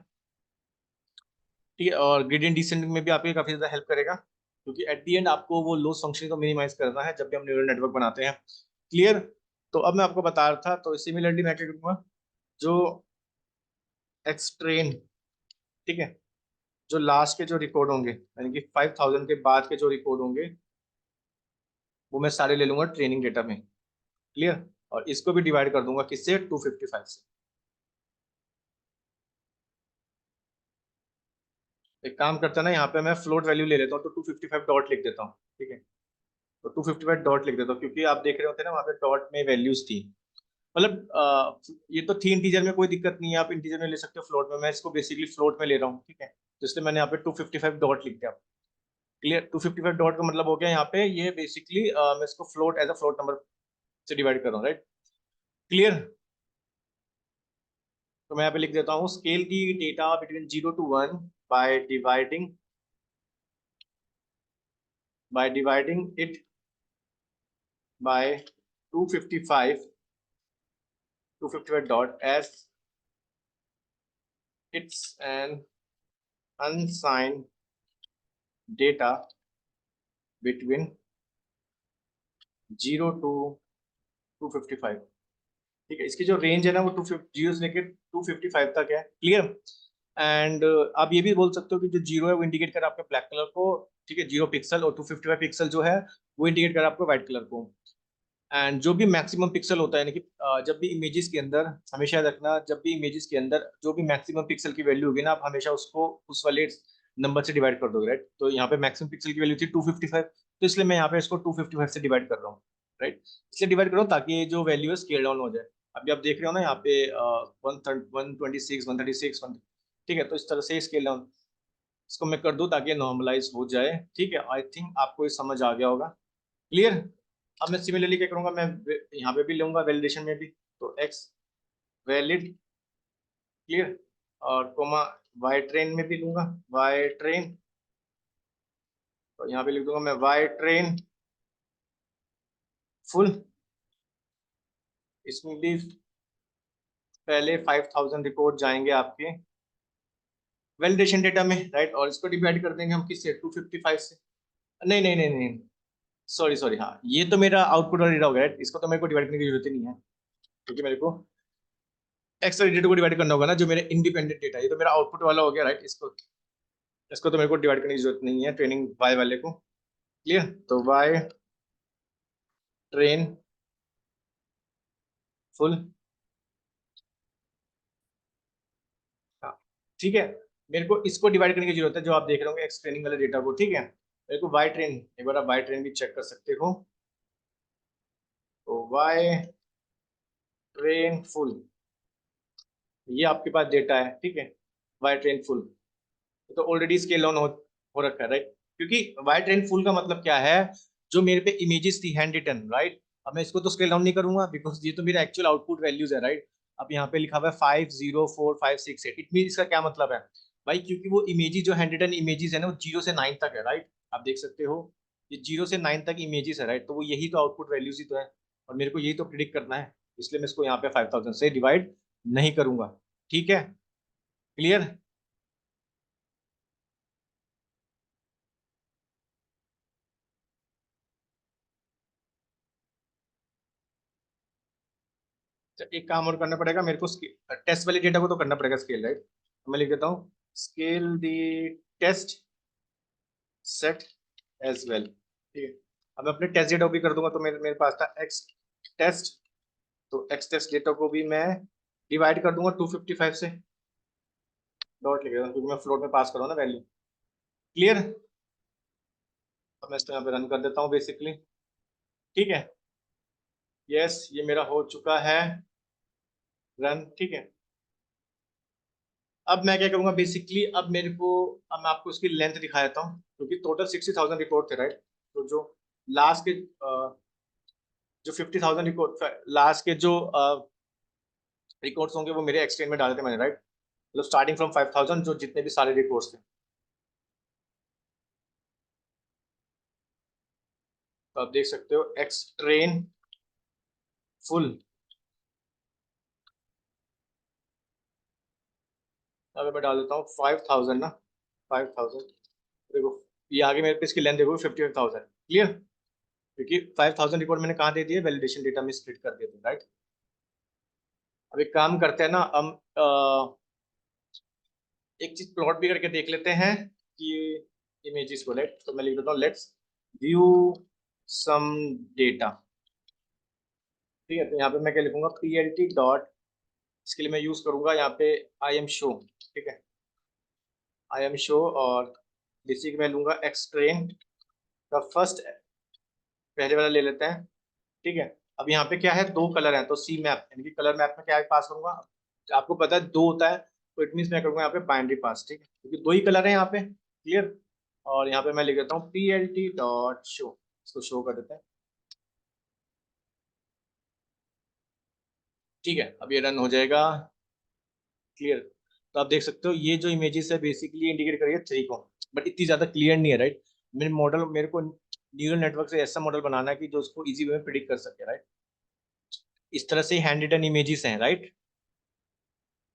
ठीक है। और ग्रेडियंट डिसेंट में भी आपको काफी ज्यादा हेल्प करेगा, क्योंकि एट दी एंड आपको वो लॉस फंक्शन को मिनिमाइज करना है जब भी हम न्यूरल नेटवर्क बनाते हैं, क्लियर। तो अब मैं आपको बता रहा था, तो सिमिलरली मैं क्या करूंगा, जो एक्सट्रेन, ठीक है, जो लास्ट के जो रिकॉर्ड होंगे, यानी कि 5000 के बाद के जो रिकॉर्ड होंगे, वो मैं सारे ले लूंगा ट्रेनिंग डेटा में, क्लियर। और इसको भी डिवाइड कर दूंगा किससे, 255 से। एक काम करता है ना, यहाँ पे मैं फ्लोट वैल्यू ले लेता हूँ, तो 255 डॉट लिख देता हूँ, ठीक है। तो 255 डॉट लिख देता हूँ, क्योंकि आप देख रहे होते हैं ना वहाँ पे डॉट में वैल्यूज थी, मतलब ये तो थी इंटीजर में, कोई दिक्कत नहीं है, आप इंटीजर में ले सकते हो, फ्लोट में, मैं इसको बेसिकली फ्लोट में ले रहा हूँ, ठीक है। तो इसलिए मैंने यहाँ पे 255 डॉट लिख दिया, क्लियर। 255 डॉट का मतलब हो गया यहाँ पे, ये बेसिकली मैं इसको float as a float number से डिवाइड कर रहा हूँ, राइट, क्लियर। तो मैं यहाँ पे लिख देता हूँ, scale the data between 0 to 1 by dividing by dividing it by 255 dot as it's an unsigned data between 0 to 255। ठीक है, इसकी जो रेंज है ना वो 250 से लेकर 255 तक है। क्लियर। एंड आप ये भी बोल सकते हो कि जो जीरो है वो इंडिकेट कर आपके ब्लैक कलर को, ठीक है, 0 पिक्सल, और 255 पिक्सल जो है वो इंडिकेट कर आपको व्हाइट कलर को। एंड जो भी मैक्सिमम पिक्सल होता है, यानी कि जब भी इमेजेस के अंदर हमेशा रखना, जब भी इमेजेस के अंदर जो भी मैक्सिमम पिक्सल की वैल्यू होगी ना, आप हमेशा उसको उस वाले नंबर से डिवाइड कर दोगे, राइट। तो यहाँ पे मैक्सिमम पिक्सल की वैल्यू थी 255, तो इसलिए मैं यहाँ पे इसको 255 से डिवाइड कर रहा हूँ, राइट। इसलिए डिवाइड कर रहा हूँ ताकि ये जो वैल्यू है स्केल डाउन हो जाए। अभी आप देख रहे हो ना यहाँ पे 126, 136, ठीक है, तो इस तरह से स्केल डाउन इसको मैं कर दूं ताकि नॉर्मलाइज हो जाए। ठीक है, आई थिंक आपको ये समझ आ गया होगा। क्लियर। अब मैं सिमिलरली क्या करूंगा, मैं यहाँ पे भी लूंगा वैलिडेशन में भी, तो एक्स वैलिड, क्लियर, और कोमा वाई ट्रेन में भी लूंगा वाई ट्रेन, तो यहाँ पे लिख दूंगा मैं वाई ट्रेन फुल। इसमें भी पहले 5000 रिकॉर्ड जाएंगे आपके वैलिडेशन डेटा में, राइट, और इसको डिवाइड कर देंगे हम किससे, 255 से। नहीं नहीं नहीं नहीं, सॉरी सॉरी, हाँ ये तो मेरा आउटपुट वाला डेटा हो गया, इसको तो मेरे को डिवाइड करने की जरूरत ही नहीं है, क्योंकि मेरे को एक्स्ट्रा डेटा को डिवाइड करना होगा ना, जो मेरे इंडिपेंडेंट डेटा, ये तो मेरा आउटपुट वाला हो गया, राइट। इसको इसको तो मेरे को डिवाइड करने की जरूरत नहीं है ट्रेनिंग वाई वाले को। क्लियर। तो वाई ट्रेन फुल, हाँ ठीक है। मेरे को इसको डिवाइड करने की जरूरत है, जो आप देख रहे होंगे एक्स ट्रेनिंग वाले डेटा को, ठीक है। मेरे को वाई ट्रेन, एक बार आप वाई ट्रेन भी चेक कर सकते हो, तो वाई ट्रेन फुल, ये आपके पास डेटा है, ठीक है, वाई ट्रेन फुल। तो ऑलरेडी स्केल डाउन हो रखा है, राइट, क्योंकि वाई ट्रेन फुल का मतलब क्या है, जो मेरे पे इमेजेस थी हैंड रिटन, राइट। अब मैं इसको तो स्केल डाउन नहीं करूंगा बिकॉज ये तो मेरा एक्चुअल आउटपुट वैल्यूज है, राइट। अब यहाँ पे लिखा हुआ है 504568, इट मीन इसका क्या मतलब है भाई, क्योंकि वो इमेजेस जो हैंड रिटन इमेजेस है ना, वो 0 से 9 तक है, राइट। आप देख सकते हो ये 0 से 9 तक इमेजेस है, राइट, तो वो यही तो आउटपुट वैल्यूज ही तो है, और मेरे को यही तो प्रिडिक्ट करना है, इसलिए मैं इसको यहाँ पे 5000 से डिवाइड नहीं करूंगा। ठीक है, क्लियर। एक काम और करना पड़ेगा मेरे को, टेस्ट वाले डेटा को तो करना पड़ेगा स्केल, राइट। तो मैं लिख देता हूँ scale the test set as well, ठीक है। अब मैं अपने टेस्ट डेटा को भी कर दूंगा, तो मेरे मेरे पास था एक्स टेस्ट, तो एक्स टेस्ट डेटा को भी मैं डिवाइड कर दूंगा 255 से, डॉट लिख देता हूँ क्योंकि मैं फ्लोट में पास करूँ ना वैल्यू। क्लियर। अब मैं इसको यहाँ पे रन कर देता हूँ बेसिकली, ठीक है। यस, ये मेरा हो चुका है रन, ठीक है। अब मैं क्या करूंगा बेसिकली, अब मेरे को, अब मैं आपको इसकी लेंथ दिखा देता हूँ, क्योंकि टोटल 60,000 रिकॉर्ड थे, राइट। तो जो लास्ट के जो 50,000 रिकॉर्ड, लास्ट के जो रिकॉर्ड्स होंगे वो मेरे एक्सचेंज में डाले थे मैंने, राइट। मतलब स्टार्टिंग फ्रॉम 5,000 जो जितने भी सारे रिकॉर्ड्स थे, तो आप देख सकते हो एक्स ट्रेन फुल। अब मैं डाल देता हूँ 5,000 ना, 5,000, देखो ये आगे मेरे पे इसकी लेंथ देखो 55,000। क्लियर। क्योंकि 5,000 रिकॉर्ड मैंने कहाँ दे दिए, वैलिडेशन डेटा में स्प्लिट कर दिए थे, राइट। अब एक काम करते हैं ना हम, एक चीज प्लॉट भी करके देख लेते हैं कि इमेजेस को, लेट, तो मैं लिख देता हूँ लेट्स व्यू सम डेटा, ठीक है। तो यहाँ पे मैं क्या लिखूंगा, plt डॉट, इसके लिए मैं यूज करूंगा यहाँ पे आई एम शो, ठीक है, आई एम शो, और बेसिक मैं लूंगा एक्स ट्रेन का फर्स्ट, पहले वाला ले लेते हैं, ठीक है। अब यहाँ पे क्या है, दो कलर हैं, तो सी मैप, यानी कि कलर मैप में क्या पास करूंगा, आपको पता है दो होता है, तो इट मीन मैं करूंगा यहाँ पे बाइनरी पास, ठीक है, क्योंकि दो ही कलर है यहाँ पे। क्लियर। और यहाँ पे मैं लिख देता हूँ plt डॉट शो, इसको शो कर देते हैं, ठीक है। अब ये रन हो जाएगा। क्लियर। तो आप देख सकते हो ये जो इमेजेस है बेसिकली इंडिकेट करिए 3 को, बट इतनी ज्यादा क्लियर नहीं है, राइट। मेरे मॉडल मेरे को न्यूरल नेटवर्क से ऐसा मॉडल बनाना है कि जो उसको इजी वे में प्रिडिक्ट कर सके, राइट। इस तरह से हैंड रिटन इमेजेस हैं, राइट।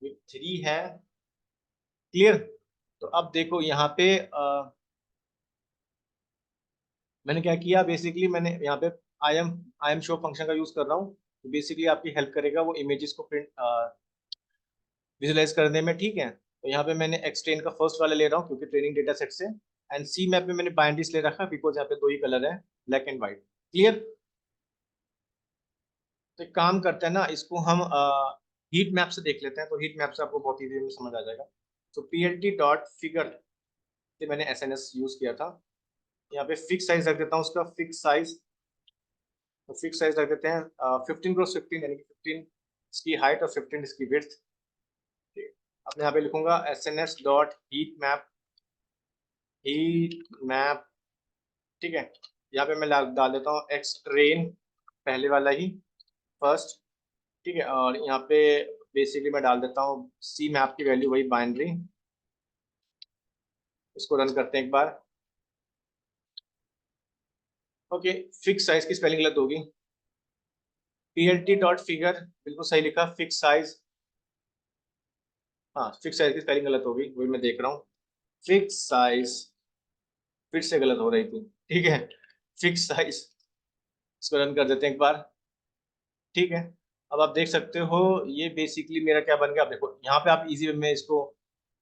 ये 3 है, क्लियर। तो अब देखो यहाँ पे मैंने क्या किया, बेसिकली मैंने यहाँ पे आई एम शो फंक्शन का यूज कर रहा हूँ। तो बेसिकली आपकी हेल्प करेगा वो इमेजेस को प्रिंट विजुलाइज करने में, ठीक है। तो यहाँ पे मैंने एक्सटेंड का फर्स्ट वाला ले रहा हूँ क्योंकि ट्रेनिंग डेटा सेट से, एंड सी मैप में मैंने बाइनरीज ले रखा बिकॉज यहाँ पे 2 ही कलर है, ब्लैक एंड व्हाइट, क्लियर। तो एक काम करते हैं ना, इसको हम हीट मैप से देख लेते हैं। तो हीट मैप से आपको बहुत इजी में समझ आ जाएगा। तो PLT डॉट फिगर से मैंने SNS यूज किया था। यहाँ पे फिक्स साइज रख देता हूँ उसका, फिक्स साइज। तो फिक्स साइज रख देते हैं 15x15, यानी कि 15 इसकी हाइट और 15 इसकी विड्थ। अब यहाँ पे लिखूंगा SNS डॉट हीट मैप, ठीक है। यहाँ पे मैं डाल देता हूँ एक्स ट्रेन, पहले वाला ही, फर्स्ट, ठीक है। और यहाँ पे बेसिकली मैं डाल देता हूँ सी मैप की वैल्यू, वही बाइनरी। इसको रन करते हैं एक बार। ओके, फिक्स साइज की स्पेलिंग गलत होगी, PLT डॉट फिगर बिल्कुल सही लिखा, फिक्स साइज। हाँ, फिक्स साइज की स्पेलिंग गलत होगी, वही मैं देख रहा हूँ। फिक्स साइज फिर से गलत हो रही थी, ठीक है। फिक्स साइज, इसको रन कर देते हैं एक बार, ठीक है। अब आप देख सकते हो ये बेसिकली मेरा क्या बन गया। आप देखो यहाँ पे आप इजी वे में इसको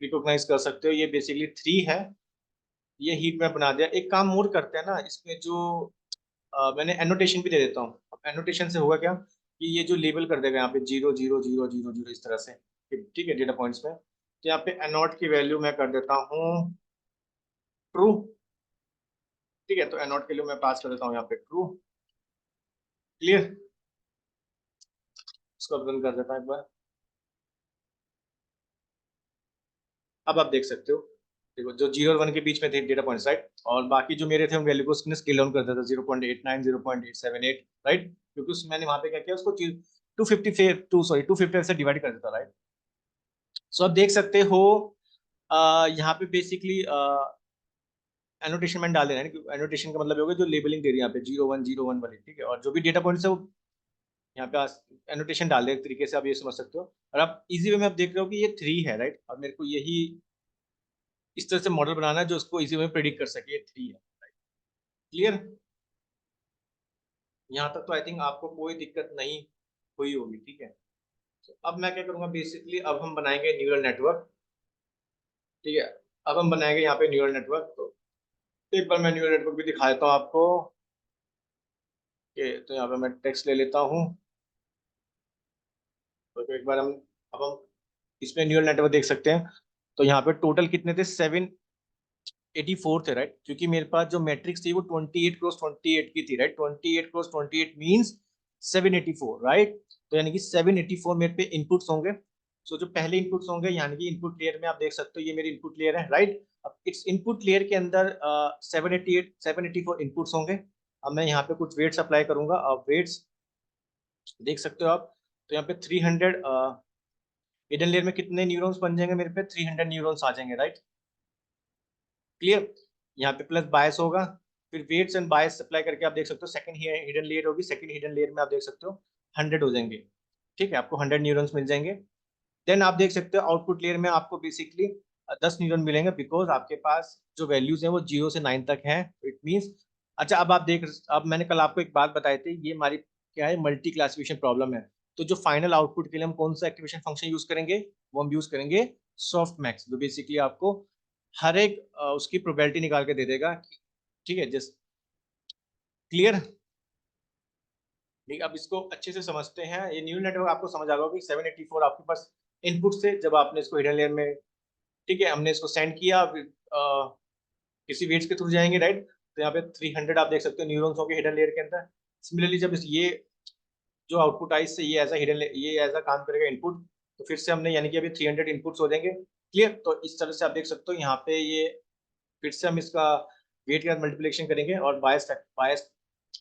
रिकॉग्नाइज कर सकते हो। ये बेसिकली 3 है, ये हीट मैप बना दिया। एक काम और करते हैं ना, इसमें जो मैंने एनोटेशन भी दे देता हूँ। अब एनोटेशन से होगा क्या कि ये जो लेबल कर देगा यहाँ पे 0 0 0 0 0 इस तरह से, ठीक है, डेटा पॉइंट्स में। तो यहाँ पे एनोट की वैल्यू मैं कर देता हूँ ट्रू, ठीक है। तो एनोट के लिए मैं पास कर देता हूँ यहाँ पे ट्रू, क्लियर। इसको रन कर देता हूँ एक बार। अब आप देख सकते हो, देखो जो 0 और 1 के बीच में थे डेटा पॉइंट्स, राइट। और बाकी जो मेरे थे उन वैल्यू को उसने स्केल डाउन कर दिया था 0.89, 0.878, राइट। क्योंकि मैंने वहां पे क्या किया, उसको 255 से डिवाइड कर देता, राइट। सो आप देख सकते हो यहाँ पे बेसिकली एनोटेशन मैंने डाल देना है। एनोटेशन का मतलब होगा जो लेबलिंग दे रही है यहाँ पे 0 1 0 1 वाली, ठीक है। और जो भी डेटा पॉइंट्स है वो यहाँ पे एनोटेशन डाल दे, एक तरीके से आप ये समझ सकते हो। और आप इजी वे में आप देख रहे हो कि ये 3 है, राइट। और मेरे को यही इस तरह से मॉडल बनाना है जो उसको इजी में प्रिडिक्ट कर सके, ये 3 है, क्लियर। यहाँ तक तो आई थिंक आपको कोई दिक्कत नहीं हुई होगी, ठीक है। तो अब मैं क्या करूंगा, बेसिकली अब हम बनाएंगे न्यूरल नेटवर्क, ठीक है। अब हम बनाएंगे यहाँ पे न्यूरल नेटवर्क। तो एक बार मैं न्यूरल नेटवर्क भी दिखा देता हूँ आपको, तो यहाँ पे मैं टेक्स्ट ले लेता हूँ। तो एक बार हम अब हम इसमें न्यूरल नेटवर्क देख सकते हैं। तो यहाँ पे टोटल कितने थे, 784 थे, राइट। क्योंकि मेरे पास जो मैट्रिक्स थी वो 28x28 की थी, राइट। 28x28 means 784, right. तो यानी कि 784 मेरे पे इनपुट्स होंगे। सो जो पहले इनपुट्स होंगे, यानी कि इनपुट लेयर में आप देख सकते हो ये मेरी इनपुट लेयर है, राइट। अब इस इनपुट लेयर के अंदर 784 इनपुट्स होंगे। अब मैं यहाँ पे कुछ वेट्स अप्लाई करूंगा। अब वेट्स देख सकते हो आप। तो यहाँ पे 300 हिडन लेयर में कितने न्यूरॉन्स बन जाएंगे, मेरे पे 300 न्यूरॉन्स आ जाएंगे, राइट, क्लियर। यहाँ पे प्लस बायस होगा, फिर वेट्स एंड बायस अप्लाई करके आप देख सकते हो सेकंड हिडन लेयर होगी। सेकंड हिडन लेयर में आप देख सकते हो 100 हो जाएंगे, ठीक है। आपको 100 न्यूरॉन्स मिल जाएंगे। देन आप देख सकते हो आउटपुट लेयर में आपको बेसिकली 10 न्यूरॉन मिलेंगे बिकॉज आपके पास जो वैल्यूज हैं वो 0 से 9 तक हैं। इट मीन्स, अच्छा अब आप देख, अब मैंने कल आपको एक बात बताई थी, ये हमारी क्या है, मल्टी क्लासिफिकेशन प्रॉब्लम है। तो जो फाइनल आउटपुट के लिए हम कौन सा एक्टिवेशन फंक्शन यूज करेंगे, वो हम यूज करेंगे सॉफ्ट मैक्स, जो बेसिकली आपको हर एक उसकी प्रोबेबिलिटी निकाल के दे देगा, ठीक है। Just clear. ठीक, अब इसको अच्छे से समझते हैं। ये न्यूरल नेटवर्क आपको समझ आ गया कि 784 आपके पास इनपुट से, जब आपने इसको हिडन लेयर में, ठीक है, हमने इसको सेंड किया, किसी वेट्स के थ्रू जाएंगे, राइट। तो यहाँ पे 300 आप देख सकते हो न्यूरॉन्स होंगे हिडन लेयर के अंदर। सिमिलरली जब ये जो आउटपुट आई इससे ये एज हिडन, ये एज काम करेगा इनपुट। तो फिर से हमने यानी कि अभी 300 इनपुट्स हो जाएंगे, क्लियर। तो इस तरह से आप देख सकते हो यहाँ पे ये फिर से हम इसका वेट के साथ मल्टीप्लिकेशन करेंगे और बायस बायस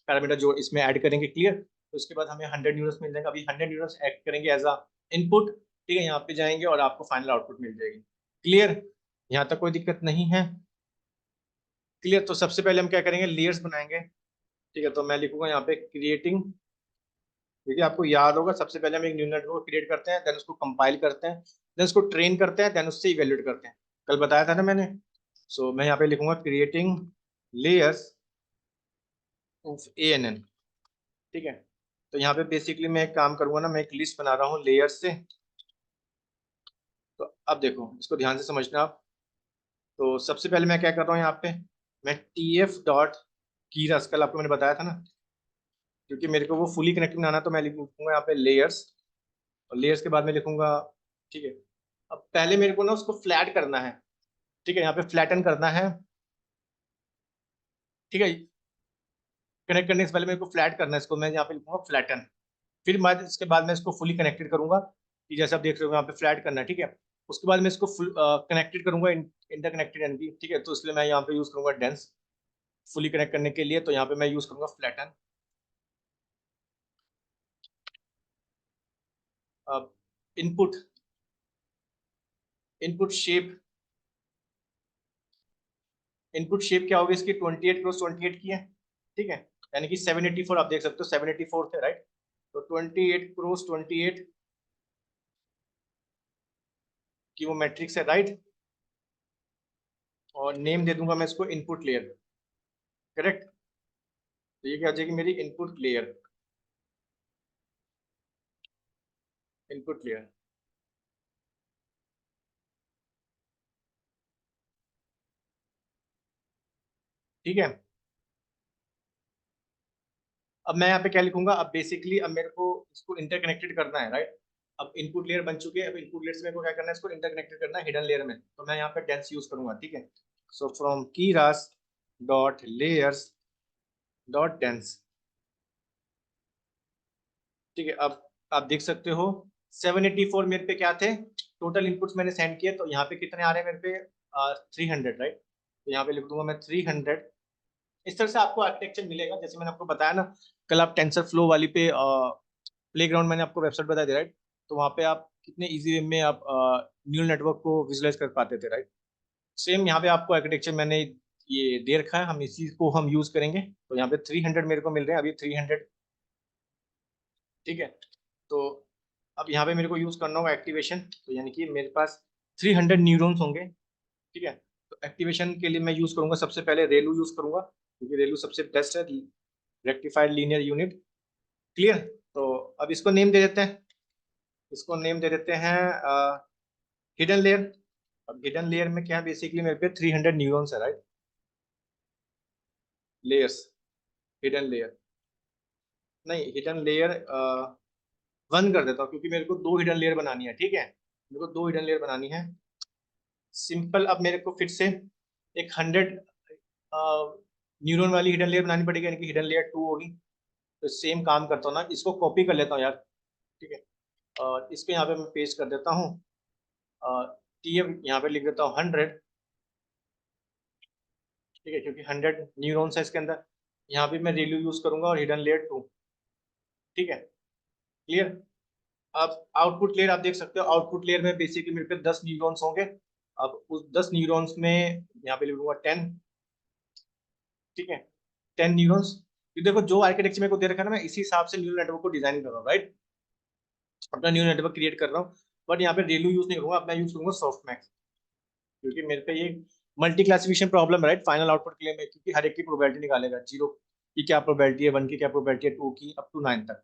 पैरामीटर जो इसमें ऐड करेंगे, क्लियर। तो उसके बाद हमें 100 न्यूरॉन्स मिल जाएंगे। अभी 100 न्यूरॉन्स ऐड करेंगे एज इनपुट, ठीक है। यहाँ पे जाएंगे और आपको फाइनल आउटपुट मिल जाएगी, क्लियर। यहाँ तक कोई दिक्कत नहीं है, क्लियर। तो सबसे पहले हम क्या करेंगे, लेयर्स बनाएंगे। ठीक है, तो मैं लिखूंगा यहाँ पे क्रिएटिंग। देखिए आपको याद होगा, सबसे पहले हम एक न्यूरल नेटवर्क क्रिएट करते हैं, देन उसको कंपाइल करते हैं, देन उसको ट्रेन करते हैं, देन उससे इवेल्युएट करते हैं। कल बताया था ना मैंने। सो मैं यहाँ पे लिखूंगा क्रिएटिंग लेयर्स ऑफ ANN। ठीक है, तो यहाँ पे बेसिकली मैं एक काम करूंगा ना, मैं एक लिस्ट बना रहा हूँ लेयर्स से। तो अब देखो, इसको ध्यान से समझना आप। तो सबसे पहले मैं क्या कर रहा हूँ यहाँ पे, मैं TF डॉट कीरस, कल आपको मैंने बताया था ना, क्योंकि मेरे को वो फुली कनेक्टेड बनाना, तो मैं लिखूंगा यहाँ पे लेयर्स, और लेयर्स के बाद में लिखूंगा। ठीक है, अब पहले मेरे को ना उसको फ्लैट करना है। ठीक है, यहाँ पे फ्लैटन करना है। ठीक है, कनेक्ट करने से पहले मेरे को फ्लैट करना है इसको, मैं यहाँ पे लिखूंगा फ्लैटन। फिर मैं इसके बाद मैं इसको फुली कनेक्टेड करूंगा, कि जैसे आप देख रहे हो यहाँ पे फ्लैट करना है। ठीक है, उसके बाद मैं इसको फुल कनेक्टेड करूंगा, इंटरकनेक्टेड यानी। ठीक है, तो इसलिए मैं यहाँ पे यूज करूंगा डेंस फुली कनेक्ट करने के लिए, तो यहाँ पे मैं यूज करूंगा फ्लैटन। अब input, input shape, input shape क्या होगी इसकी, 28x28 की है। ठीक है, यानी कि 784, आप देख सकते हो 784 थे, राइट। तो 28x28 की वो मैट्रिक्स है, राइट। और नेम दे दूंगा मैं इसको इनपुट लेयर। करेक्ट, तो ये क्या हो जाएगी मेरी इनपुट लेयर, इनपुट लेयर। ठीक है, अब मैं यहाँ पे क्या लिखूंगा, अब बेसिकली अब मेरे को इसको इंटरकनेक्टेड करना है, राइट। अब इनपुट लेयर बन चुकी है, अब इनपुट लेयर से मेरे को क्या करना है, इसको इंटरकनेक्टेड करना है हिडन लेयर में, तो मैं यहाँ पे डेंस यूज करूंगा। ठीक है, so from Keras dot layers dot dense. ठीक है, अब आप देख सकते हो 784 मेरे पे क्या थे, टोटल इनपुट्स मैंने सेंड किए, तो यहाँ पे कितने आ रहे हैं मेरे पे, 300, राइट। तो यहाँ पे लिख दूंगा मैं 300। इस तरह से आपको आर्किटेक्चर मिलेगा, जैसे मैंने आपको बताया ना, कल आप टेंसर फ्लो वाली पे प्ले ग्राउंड मैंने आपको वेबसाइट बताई थी, राइट। तो वहाँ पे आप कितने इजी वे में आप न्यूरल नेटवर्क को विजुलाइज कर पाते थे, राइट। सेम यहाँ पे आपको आर्किटेक्चर मैंने ये दे रखा है, हम इसी को हम यूज करेंगे। तो यहाँ पे 300 मेरे को मिल रहे हैं अभी, 300। ठीक है, तो अब यहाँ पे मेरे को यूज करना होगा एक्टिवेशन, तो यानी कि मेरे पास 300 न्यूरॉन्स होंगे। ठीक है, तो एक्टिवेशन के लिए मैं यूज करूंगा, सबसे पहले रेलू यूज करूंगा, क्योंकि रेलू सबसे बेस्ट है, रेक्टिफाइड लीनियर यूनिट। क्लियर, तो अब इसको नेम दे देते हैं, इसको नेम दे देते हैं हिडन लेयर। अब हिडन लेयर में क्या है, बेसिकली मेरे पे 300 न्यूरॉन्स है, राइट। लेयर्स, हिडन लेयर, नहीं हिडन लेयर 1 कर देता हूँ, क्योंकि मेरे को 2 हिडन लेयर बनानी है। ठीक है, मेरे को 2 हिडन लेयर बनानी है। सिंपल, अब मेरे को फिर से एक 100 न्यूरॉन वाली हिडन लेयर बनानी पड़ेगी, यानी कि हिडन लेयर 2 होगी। तो सेम काम करता हूँ ना, इसको कॉपी कर लेता हूँ यार। ठीक है, और इसको यहाँ पे मैं पेस्ट कर देता हूँ, TF यहाँ पे लिख देता हूँ 100। ठीक है, क्योंकि 100 न्यूरॉन्स है इसके अंदर। यहाँ पे मैं रेलू यूज करूंगा और हिडन लेयर 2। ठीक है, क्लियर। अब आउटपुट लेयर आप देख सकते हो, आउटपुट लेयर में बेसिकली मेरे पे 10 न्यूरॉन्स होंगे। अब उस 10 न्यूरॉन्स में यहाँ पे लिखूंगा 10। ठीक है, 10 न्यूरॉन्स। ये देखो, जो आर्किटेक्चर मेरे को दे रखा है ना, मैं इसी हिसाब से न्यूरल नेटवर्क को डिजाइन कर रहा हूँ, राइट। अपना न्यूरल नेटवर्क क्रिएट कर रहा हूँ। बट यहाँ पे रेलू यूज नहीं करूंगा, अब मैं यूज करूंगा सॉफ्टमैक्स, क्योंकि मेरे पे ये मल्टी क्लासिफिकेशन प्रॉब्लम है, राइट, फाइनल आउटपुट के लिए में, क्योंकि हर एक की प्रोबेबिलिटी निकालेगा, 0 की क्या प्रोबेबिलिटी है, 1 की क्या प्रोबेबिलिटी है, 2 की अप टू 9 तक।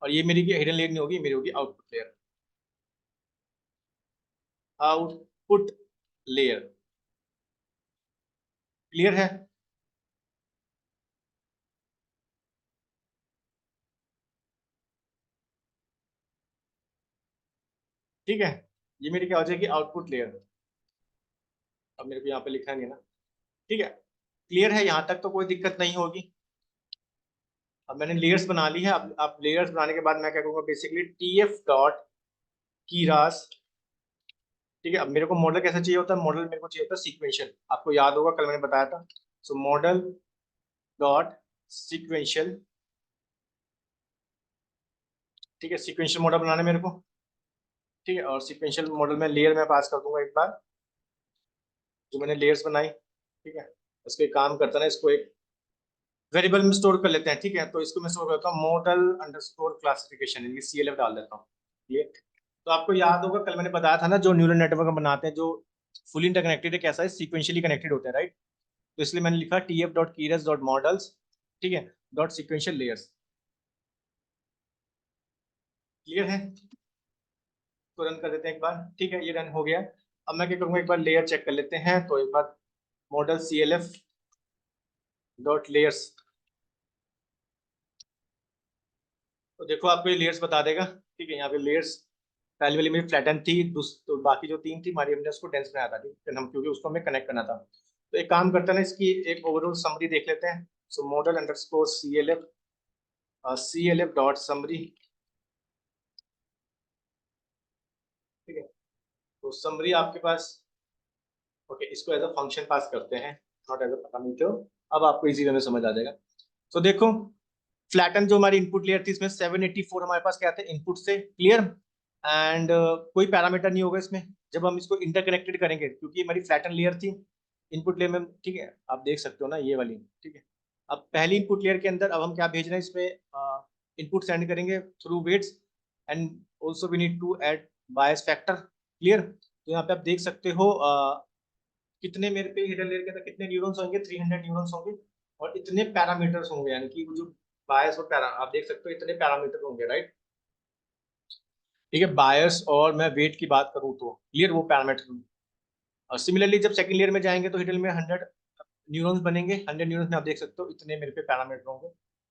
और ये मेरी हिडन लेयर नहीं होगी, मेरी होगी output layer. Output layer, clear है। ठीक है, ये मेरी क्या हो जाएगी, आउटपुट लेयर। अब मेरे को यहाँ पे लिखना नहीं है ना। ठीक है, क्लियर है, यहाँ तक तो कोई दिक्कत नहीं होगी। अब मैंने लेयर्स बना ली है, अब लेयर्स बनाने के बाद मैं क्या करूँगा, बेसिकली TF डॉट कीरास। ठीक है, अब मेरे को मॉडल कैसा चाहिए होता है, मॉडल मेरे को चाहिए होता है सीक्वेंशियल। आपको याद होगा, कल मैंने बताया था। सो मॉडल डॉट सीक्वेंशियल। ठीक है, सीक्वेंशियल मॉडल बनाना है मेरे को। ठीक है, और सीक्वेंशियल मॉडल में लेयर में पास कर दूंगा एक बार, जो मैंने लेयर्स बनाई। ठीक है, इसको एक काम करता ना, इसको एक वेरिएबल में स्टोर कर लेते हैं, ठीक है। तो इसको मैं स्टोर करता हूँ मॉडल अंडरस्कोर क्लासिफिकेशन, यानी CLF डाल देता हूँ ये। तो आपको याद होगा कल मैंने बताया था ना, जो न्यूरल नेटवर्क बनाते हैं जो फुली इंटरकनेक्टेड है, कैसा है, सीक्वेंशियली कनेक्टेड होते हैं, राइट। तो इसलिए मैंने लिखा tf.keyrest.models, ठीक है, डॉट सीक्वेंशियल लेयर्स। क्लियर है? तो रन कर देते हैं एक बार, ठीक है, ये रन हो गया। अब मैं क्या करूंगा, एक बार लेयर चेक कर लेते हैं। तो एक बार मॉडल CLF डॉट लेयर्स, तो देखो आपको ये लेयर्स बता देगा, ठीक है। यहाँ पे लेयर्स पहली वाली मेरी फ्लैटन थी, तो बाकी जो तीन थी हमारी, हमने उसको डेंस बनाया था, ठीक है, हम क्योंकि उसको हमें कनेक्ट करना था। तो एक काम करते हैं ना, इसकी एक ओवरऑल समरी देख लेते हैं। So model underscore CLF dot summary, ठीक है। तो समरी आपके पास, ओके, इसको एज अ फंक्शन पास करते हैं, नॉट एज अ पैरामीटर। अब आपको इजी वे में समझ आ जाएगा। तो देखो, फ्लैटन जो हमारी इनपुट लेयर थी, इसमें 784 हमारे पास क्या थे इनपुट से, क्लियर। एंड कोई पैरामीटर नहीं होगा इसमें जब हम इसको इंटरकनेक्टेड करेंगे, क्योंकि हमारी फ्लैटन लेयर थी इनपुट लेयर में, ठीक है। आप देख सकते हो ना ये वाली, ठीक है। अब पहली इनपुट लेयर के अंदर अब हम क्या भेज रहे हैं, इसमें इनपुट सेंड करेंगे through weights, and also we need to add bias factor, clear. तो यहाँ पे आप देख सकते हो कितने मेरे पे हिडन लेयर के अंदर कितने न्यूरॉन्स होंगे, 300 न्यूरॉन्स होंगे, और इतने पैरामीटर्स होंगे, यानी कि वो जो बायस और पैरा, आप देख सकते हो इतने पैरामीटर होंगे, राइट। ठीक है, बायस और मैं वेट की बात करूं तो क्लियर वो पैरामीटर। और सिमिलरली जब सेकंड लेयर में जाएंगे तो हिडन में 100 न्यूरॉन्स बनेंगे, 100 न्यूरॉन्स में आप देख सकते हो इतने मेरे पे पैरामीटर होंगे।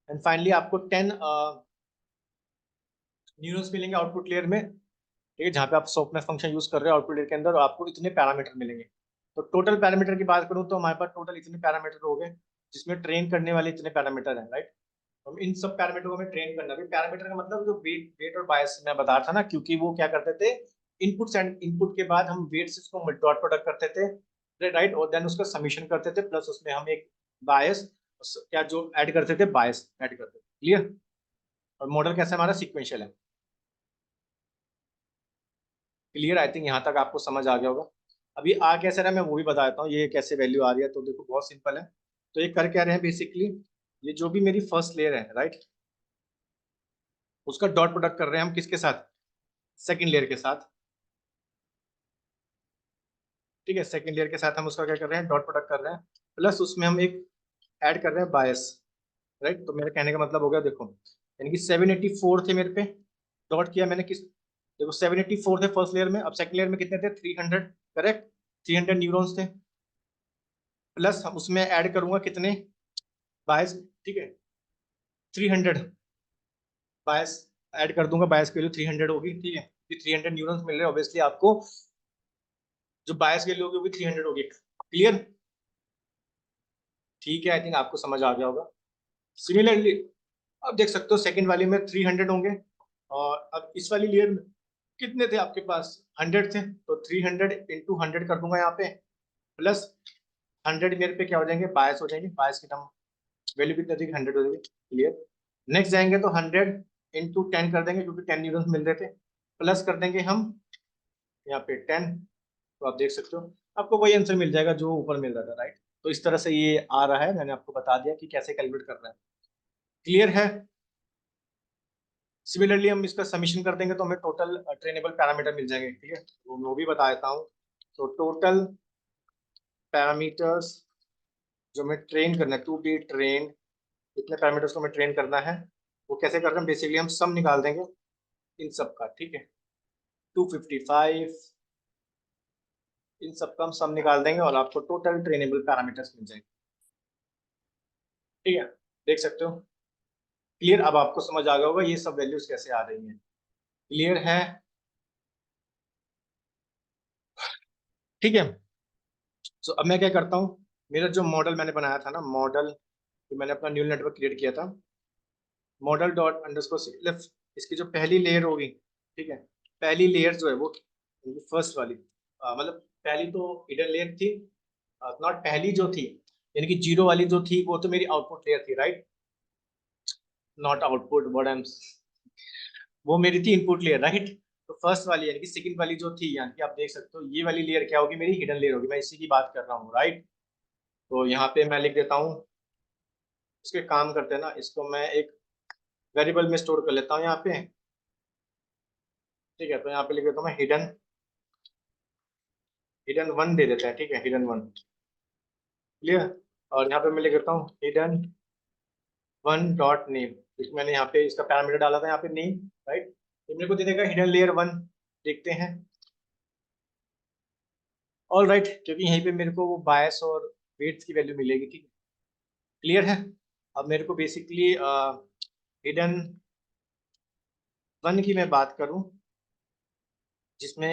एंड फाइनली आपको 10 न्यूरॉन्स मिलेंगे आउटपुट लेयर में, ठीक है, जहाँ पे आप सॉफ्टनेस फंक्शन यूज कर रहे हो आउटपुट लेयर के अंदर, और आपको इतने पैरामीटर मिलेंगे। तो टोटल पैरामीटर की बात करूँ तो हमारे पास टोटल इतने पैरामीटर हो गए, जिसमें ट्रेन करने वाले इतने पैरामीटर हैं, राइट। हम इन सब पैरामीटर को हमें ट्रेन करना है। पैरामीटर का मतलब जो वेट और बायस मैं बता रहा था ना, क्योंकि वो क्या करते थे, इनपुट के बाद हम वेट से उसको डॉट प्रोडक्ट करते थे, राइट, और देन उसका समीशन करते थे, प्लस उसमें हम एक बायस क्या जो ऐड करते थे, बायस ऐड करते थे, क्लियर। और मॉडल कैसा हमारा सीक्वेंशियल है, क्लियर। आई थिंक यहाँ तक आपको समझ आ गया होगा। अभी आ कैसे रहा है मैं वो भी बता देता हूँ, ये कैसे वैल्यू आ रही है। तो देखो बहुत सिंपल है। तो ये कर क्या रहे हैं बेसिकली, ये जो भी मेरी फर्स्ट लेयर है, राइट, उसका डॉट प्रोडक्ट कर रहे हैं हम किसके साथ, सेकंड लेयर के साथ, ठीक है। सेकंड लेयर के साथ हम उसका क्या कर रहे हैं, डॉट प्रोडक्ट कर रहे हैं, प्लस उसमें हम एक ऐड कर रहे हैं बायस, राइट। तो मेरे कहने का मतलब हो गया, देखो, यानी कि 784 थे मेरे पे, डॉट किया मैंने किस, देखो 784 थे फर्स्ट लेयर में, अब सेकंड लेयर में कितने थे, 300, करेक्ट, 300 न्यूरॉन्स थे, प्लस हम उसमें ऐड करूंगा कितने, बायस, ठीक है, 300 बायस ऐड कर दूंगा, बायस की वैल्यू 300 होगी, ठीक है। 300 न्यूरॉन्स मिल रहे हैं, ऑब्वियसली आपको जो बायस की वैल्यू होगी वो भी 300 होगी, क्लियर। ठीक है, आई थिंक आपको समझ आ गया होगा। सिमिलरली अब देख सकते हो सेकंड वाली में 300 होंगे, और अब इस वाली लेयर में कितने थे आपके पास, 100 थे, तो 300 इंटू 100 कर दूंगा यहाँ पे, प्लस 100 मेरे पे क्या हो जाएंगे, बायस हो जाएंगे, बायस की टर्म वैल्यू कितनी थी, 100 हो जाएगी, क्लियर। नेक्स्ट जाएंगे तो 100 इंटू 10 कर देंगे, क्योंकि 10 न्यूटन मिल रहे थे, प्लस कर देंगे हम यहाँ पे 10। तो आप देख सकते हो आपको वही आंसर मिल जाएगा जो ऊपर मिल रहा था, राइट। तो इस तरह से ये आ रहा है, मैंने आपको बता दिया कि कैसे कैलकुलेट करना है, क्लियर है। सिमिलरली हम इसका समीशन कर देंगे तो हमें टोटल ट्रेनेबल पैरामीटर मिल जाएंगे, ठीक है, वो भी बता देता हूँ। तो टोटल पैरामीटर्स जो हमें ट्रेन करना है, टू बी ट्रेन, इतने पैरामीटर्स को हमें ट्रेन करना है, वो कैसे कर रहे हैं, बेसिकली हम सम निकाल देंगे इन सब का, ठीक है, 255, इन सब का हम सम निकाल देंगे और आपको टोटल ट्रेनेबल पैरामीटर्स मिल जाएंगे, ठीक है। देख सकते हो, क्लियर। अब आपको समझ आ गया होगा ये सब वैल्यूज कैसे आ रही हैं, क्लियर है, ठीक है। सो अब मैं क्या करता हूँ, मेरा जो मॉडल मैंने बनाया था ना, मॉडल जो मैंने अपना न्यूरल नेटवर्क क्रिएट किया था, मॉडल डॉट अंडरस्कोर CLF, इसकी जो पहली लेयर होगी, ठीक है, पहली लेयर जो है वो फर्स्ट वाली, मतलब पहली तो हिडन लेयर थी, नॉट पहली जो थी, यानी कि जीरो वाली जो थी वो तो मेरी आउटपुट लेयर थी, right, not output word I am, वो मेरी थी इनपुट लेयर, राइट। तो फर्स्ट वाली यानी कि सेकंड वाली जो थी, यानी कि आप देख सकते हो ये वाली लेयर क्या होगी, मेरी हिडन लेयर होगी, मैं इसी की बात कर रहा हूँ, राइट। तो यहाँ पे मैं लिख देता हूँ इसके काम करते हैं ना, इसको मैं एक वेरिएबल में स्टोर कर लेता हूँ यहाँ पे। ठीक है, तो यहाँ पे लिख देता हूँ मैं हिडन, हिडन वन दे देते हैं। ठीक है, हिडन वन, क्लियर। और यहाँ पे मैं लिख देता हूँ हिडन वन डॉट नेम, क्योंकि मैंने यहाँ पे इसका पैरामीटर डाला था यहाँ पे नेम, राइट। तो मेरे को दे देगा हिडन लेयर वन। देखते हैं। ऑल राइट, क्योंकि यहीं पे मेरे को वो बायस और वेट्स की वैल्यू मिलेगी। ठीक है, क्लियर है। अब मेरे को बेसिकली हिडन वन की मैं बात करूं, जिसमें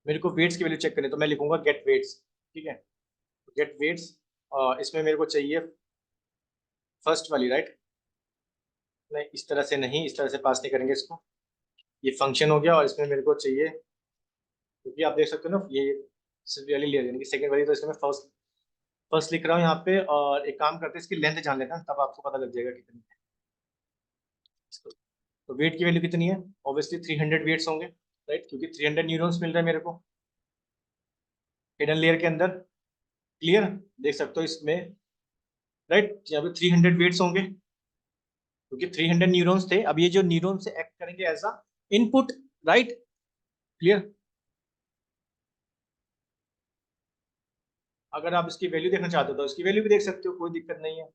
मेरे को वेट्स की वैल्यू चेक करनी, तो मैं लिखूंगा गेट वेट्स। ठीक है, गेट वेट्स। इसमें मेरे को चाहिए फर्स्ट वाली, राइट। नहीं, इस तरह से नहीं, इस तरह से पास नहीं करेंगे इसको। ये फंक्शन हो गया, और इसमें मेरे को चाहिए, क्योंकि आप देख सकते हो ना, ये सिर्फ वाली ले, यानी कि सेकंड वाली, तो इसमें मैं फर्स्ट फर्स्ट लिख रहा हूँ यहाँ पे। और एक काम करते हैं, इसकी लेंथ जान लेते हैं, तब आपको पता लग जाएगा कितनी है इसको। तो वेट की वैल्यू कितनी है? ऑब्वियसली 300 वेट्स होंगे, राइट, क्योंकि 300 न्यूरॉन्स मिल रहे हैं मेरे को हिडन लेयर के अंदर। क्लियर, देख सकते हो इसमें, राइट, यहाँ पे 300 वेट्स होंगे, क्योंकि 300 न्यूरॉन्स थे। अब ये जो न्यूरॉन्स से एक्ट करेंगे as a input, right. Clear. अगर आप इसकी वैल्यू देखना चाहते हो तो इसकी वैल्यू भी देख सकते हो, कोई दिक्कत नहीं है।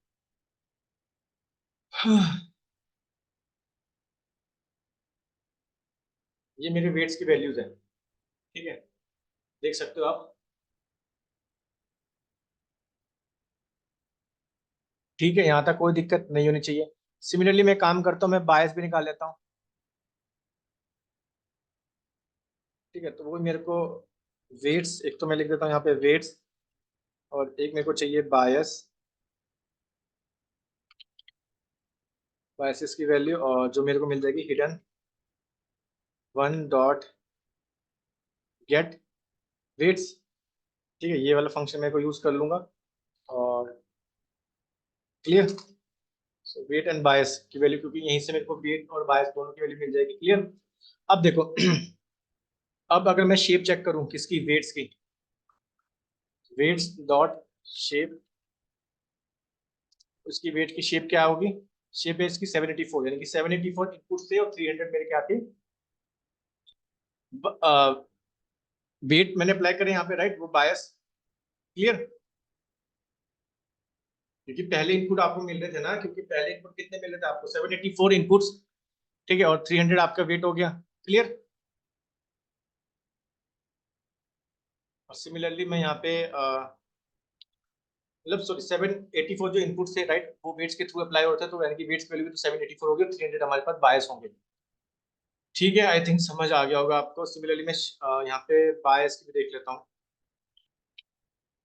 ये मेरे वेट्स की वैल्यूज है। ठीक है, देख सकते हो आप। ठीक है, यहाँ तक कोई दिक्कत नहीं होनी चाहिए। सिमिलरली मैं काम करता हूँ, मैं बायस भी निकाल लेता हूँ। ठीक है, तो वो मेरे को वेट्स, एक तो मैं लिख देता हूँ यहाँ पे वेट्स, और एक मेरे को चाहिए बायस, बायसेस की वैल्यू, और जो मेरे को मिल जाएगी hidden one dot get weights. ठीक है, ये वाला फंक्शन मेरे को यूज कर लूंगा। और clear. So weight and bias की वैल्यू, क्योंकि यहीं से मेरे को वेट और बायस दोनों की वैल्यू मिल जाएगी। क्लियर। अब देखो, अब अगर मैं शेप चेक करूं किसकी, वेट्स की, वेट्स डॉट शेप, उसकी वेट की शेप क्या होगी? शेप है इसकी 784, यानी कि 784 इनपुट से और 300 मेरे क्या थे, वेट मैंने अप्लाई करे यहाँ पे, राइट, वो बायस। क्लियर, क्योंकि पहले इनपुट आपको मिल रहे थे ना, क्योंकि पहले इनपुट कितने मिल रहे थे आपको, 784 इनपुट्स। ठीक है, और 300 आपका वेट हो गया। क्लियर। और सिमिलरली मैं यहाँ पे मतलब सॉरी 784 जो इनपुट थे, राइट, वो वेट्स के थ्रू अप्लाई होता है, तो यानी कि वेट्स वैल्यू भी तो 784 होगी, 300 हमारे पास बायस होंगे। ठीक है, आई थिंक समझ आ गया होगा आपको। सिमिलरली मैं यहाँ पे बायस की भी देख लेता हूँ।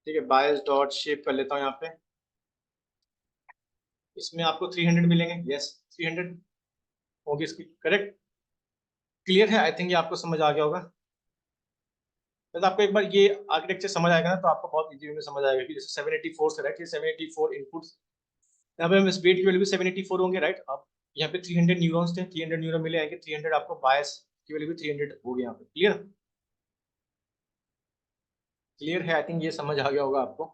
ठीक है, बायस डॉट शेप कर लेता हूँ यहाँ पे। इसमें आपको 300 मिलेंगे, यस, 300 होगी इसकी, करेक्ट। क्लियर है, आई थिंक ये आपको समझ आ गया होगा। तो आपको एक बार ये आर्किटेक्चर समझ आएगा ना, तो आपको बहुत इजी में समझ आएगा कि जैसे 784 से, राइट, ये 784 इनपुट्स, यहाँ पे हम इस वेट की वैल्यू भी 784 होंगे, राइट। अब यहाँ पे 300 न्यूरॉन्स थे, 300 न्यूरॉन मिले आएंगे, 300 आपको बायस की वैल्यू भी 300 हो गया यहाँ पे। क्लियर, क्लियर है, आई थिंक ये समझ आ गया होगा आपको।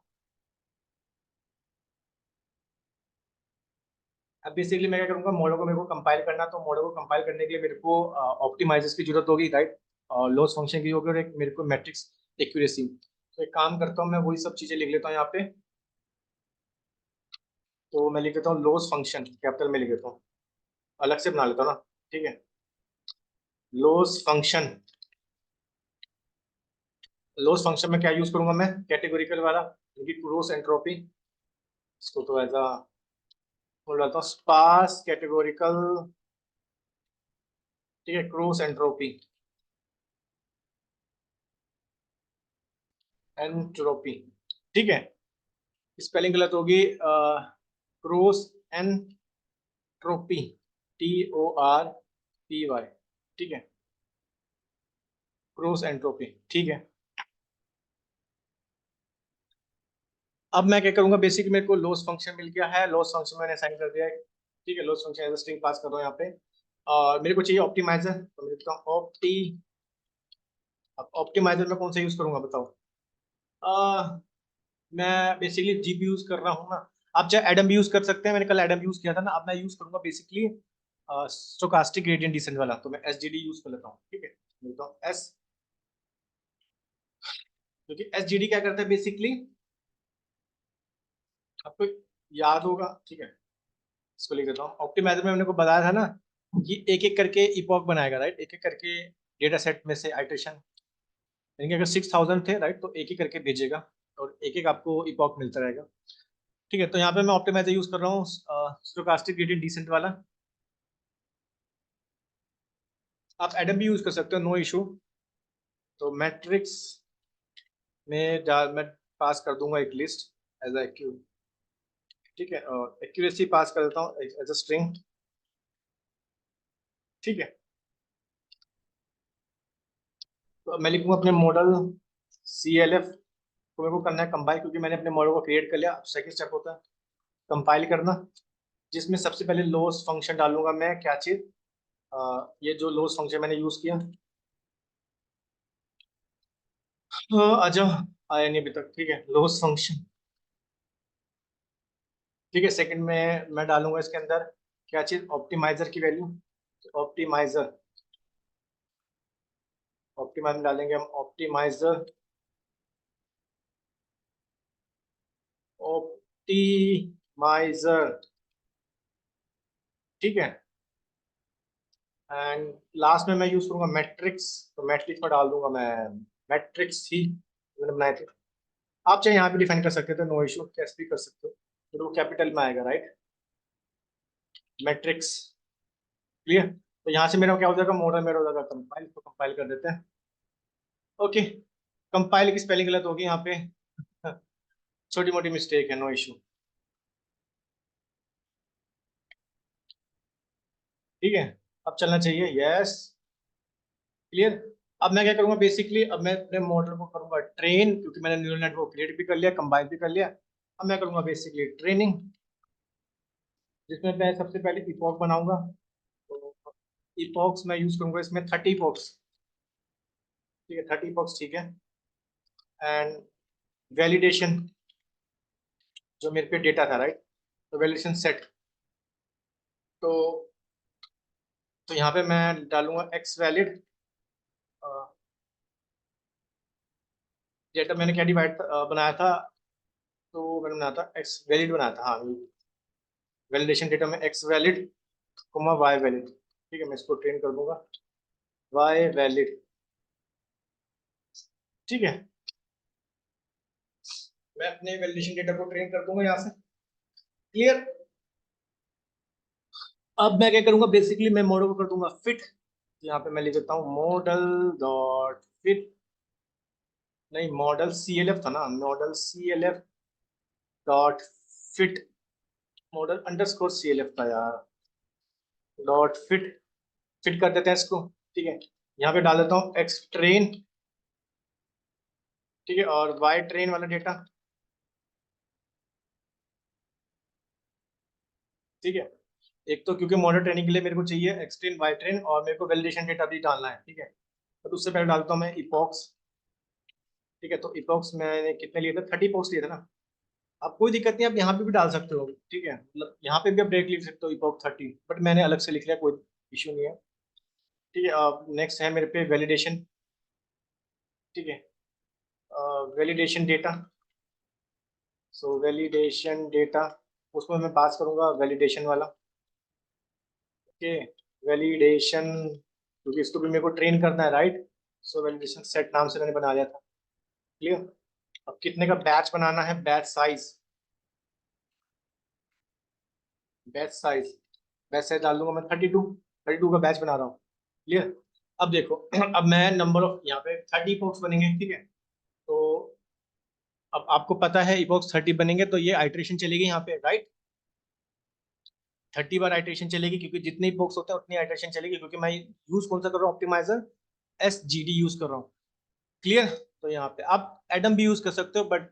अब बेसिकली मैं क्या करूंगा, मॉडल को मेरे को कंपाइल करना, तो मॉडल को कंपाइल करने के लिए मेरे को ऑप्टिमाइजर्स की जरूरत होगी, राइट, और लॉस फंक्शन की होगी, और एक मेरे को मैट्रिक्स एक्यूरेसी। तो एक काम करता हूँ, मैं वही सब चीजें लिख लेता हूँ यहाँ पे। तो मैं लिख देता हूँ लॉस फंक्शन, कैपिटल में लिख देता हूँ, अलग से बना लेता हूँ ना। ठीक है, लॉस फंक्शन, लॉस फंक्शन में क्या यूज करूंगा मैं, कैटेगोरिकल वाला, क्योंकि क्रॉस एंट्रोपी, इसको तो ऐसा बोल रहा था, स्पार्स कैटेगोरिकल। ठीक है, क्रॉस एंट्रोपी, एंट्रोपी। ठीक है, स्पेलिंग गलत होगी, क्रॉस एंट्रोपी, TORPY। ठीक है, क्रॉस एंट्रोपी। ठीक है, अब मैं क्या करूंगा, बेसिक मेरे को लॉस फंक्शन मिल गया है, लॉस फंक्शन मैंने असाइन कर दिया है। ठीक है, loss function as string pass कर रहा हूँ यहाँ पे। और मेरे को चाहिए ऑप्टिमाइजर, तो मैं लिखता हूँ ऑप्टी। अब ऑप्टिमाइजर में कौन सा यूज करूंगा बताओ। मैं बेसिकली जीपी यूज कर रहा हूँ ना। आप चाहे एडम भी यूज कर सकते हैं, मैंने कल एडम यूज किया था ना। अब मैं यूज करूंगा बेसिकली स्टोकास्टिक ग्रेडियंट डिसेंट वाला, तो मैं एसजीडी यूज कर लेता हूँ। ठीक है, बोलता हूँ एस, क्योंकि एसजीडी क्या करता है बेसिकली, आपको याद होगा। ठीक है, इसको लिख देता हूँ। ऑप्टिमाइजर में मैंने को बताया था ना कि एक एक करके इपॉक बनाएगा, राइट, एक एक करके डेटा सेट में से आइटरेशन, यानी कि अगर 6000 थे, राइट, तो एक एक करके भेजेगा और एक एक आपको इपॉक मिलता रहेगा। ठीक है, तो यहाँ पे मैं ऑप्टिमाइजर यूज कर रहा हूँ स्टोकास्टिक ग्रेडियंट डिसेंट वाला। आप एडम भी यूज कर सकते हो, नो इशू। तो मैट्रिक्स में मैं पास कर दूंगा एक लिस्ट एज एक्यू। ठीक है, और एक्यूरेसी पास कर देता हूँ एज अ स्ट्रिंग। ठीक है, तो मैं लिखूंगा अपने मॉडल CLF को मेरे को करना है कंपाइल, क्योंकि मैंने अपने मॉडल को क्रिएट कर लिया। सेकंड स्टेप होता है कंपाइल करना, जिसमें सबसे पहले लोस फंक्शन डालूंगा मैं। क्या चीज, ये जो लोस फंक्शन मैंने यूज किया, अच्छा आया नहीं अभी तक। ठीक है, लोस फंक्शन। ठीक है, सेकंड में मैं डालूंगा इसके अंदर क्या चीज, ऑप्टिमाइजर की वैल्यू। ऑप्टिमाइजर, ऑप्टिमाइजर डालेंगे हम, ऑप्टिमाइजर, ऑप्टिमाइजर। ठीक है, एंड लास्ट में मैं यूज करूंगा मैट्रिक्स, तो मैट्रिक्स में डाल दूंगा मैं मैट्रिक्स ही मैंने बनाए थे। आप चाहे यहाँ पे डिफाइन कर सकते थे, नो इशू, कैसे भी कर सकते हो, तो वो कैपिटल में आएगा, राइट, मैट्रिक्स। क्लियर, तो यहाँ से मेरा क्या हो जाएगा, मॉडल मेरा हो जाएगा कंपाइल, तो कंपाइल कर देते हैं। ओके, कंपाइल की स्पेलिंग गलत होगी यहाँ पे, छोटी मोटी मिस्टेक है, नो इशू। ठीक है, अब चलना चाहिए, यस, क्लियर। अब मैं क्या करूंगा बेसिकली, अब मैं अपने मॉडल को करूंगा ट्रेन, क्योंकि मैंने न्यूरल नेटवर्क क्रिएट भी कर लिया, कंबाइन भी कर लिया। अब मैं करूंगा बेसिकली ट्रेनिंग, जिसमें मैं सबसे पहले इपॉक बनाऊंगा। तो इपॉक्स मैं यूज करूंगा इसमें 30 इपॉक्स। ठीक है, 30 इपॉक्स, ठीक है। एंड वैलिडेशन, जो मेरे पे डेटा था, राइट, तो वैलिडेशन सेट। तो यहाँ पे मैं डालूंगा एक्स वैलिड, डेटा मैंने क्या डिवाइड बनाया था, तो मैंने बनाया था एक्स वैलिड बनाया था, हाँ, वैलिडेशन डेटा में X valid comma Y valid. ठीक है, मैं इसको ट्रेन कर दूंगा वाई वैलिड। ठीक है, मैं अपने वैलिडेशन डेटा को ट्रेन कर दूंगा यहाँ से। क्लियर, अब मैं क्या करूंगा बेसिकली, मैं मॉडल को कर दूंगा फिट। यहाँ पे मैं लिख देता हूँ मॉडल डॉट फिट, नहीं, मॉडल CLF था ना, model CLF dot fit, model underscore CLF था यार, डॉट फिट। फिट कर देते हैं इसको। ठीक है, यहाँ पे डाल देता हूँ एक्स ट्रेन। ठीक है, और वाई ट्रेन वाला डेटा। ठीक है, एक तो क्योंकि मॉडल ट्रेनिंग के लिए मेरे को चाहिए एक्स ट्रेन वाई ट्रेन, और मेरे को वैलिडेशन डेटा भी डालना है। ठीक है, तो उससे पहले डालता हूँ मैं इपॉक्स। ठीक है, तो इपॉक्स मैंने कितने लिए थे, 30 इपॉक्स लिए थे ना। आप कोई दिक्कत नहीं, आप यहाँ पे भी डाल सकते हो। ठीक है, मतलब यहाँ पे भी आप डायरेक्ट लिख सकते हो इपॉक्स 30, बट मैंने अलग से लिख लिया, कोई इशू नहीं है। ठीक है, अब नेक्स्ट है मेरे पे वैलिडेशन। ठीक है, वैलिडेशन डेटा, सो वैलिडेशन डेटा, उसमें मैं पास करूंगा वैलिडेशन वाला। ओके, वैलिडेशन, क्योंकि इसको भी मेरे को ट्रेन करना है, राइट, सो वैलिडेशन सेट नाम से मैंने बना लिया था। क्लियर, अब कितने का बैच बनाना है, batch size, batch size, batch size डाल दूंगा मैं 32, 32 का बैच बना रहा हूँ। क्लियर, अब देखो, अब मैं नंबर ऑफ यहाँ पे 30 इपॉक्स बनेंगे। ठीक है, तो अब आपको पता है इपॉक्स 30 बनेंगे तो ये आइट्रेशन चलेगी यहाँ पे, राइट, 30 बार आइट्रेशन चलेगी, क्योंकि जितने इपॉक्स होते हैं उतनी आइट्रेशन चलेगी, क्योंकि मैं यूज कौन सा कर रहा हूँ, ऑप्टिमाइजर SGD यूज कर रहा हूँ। क्लियर, तो यहाँ पे आप एडम भी यूज कर सकते हो, बट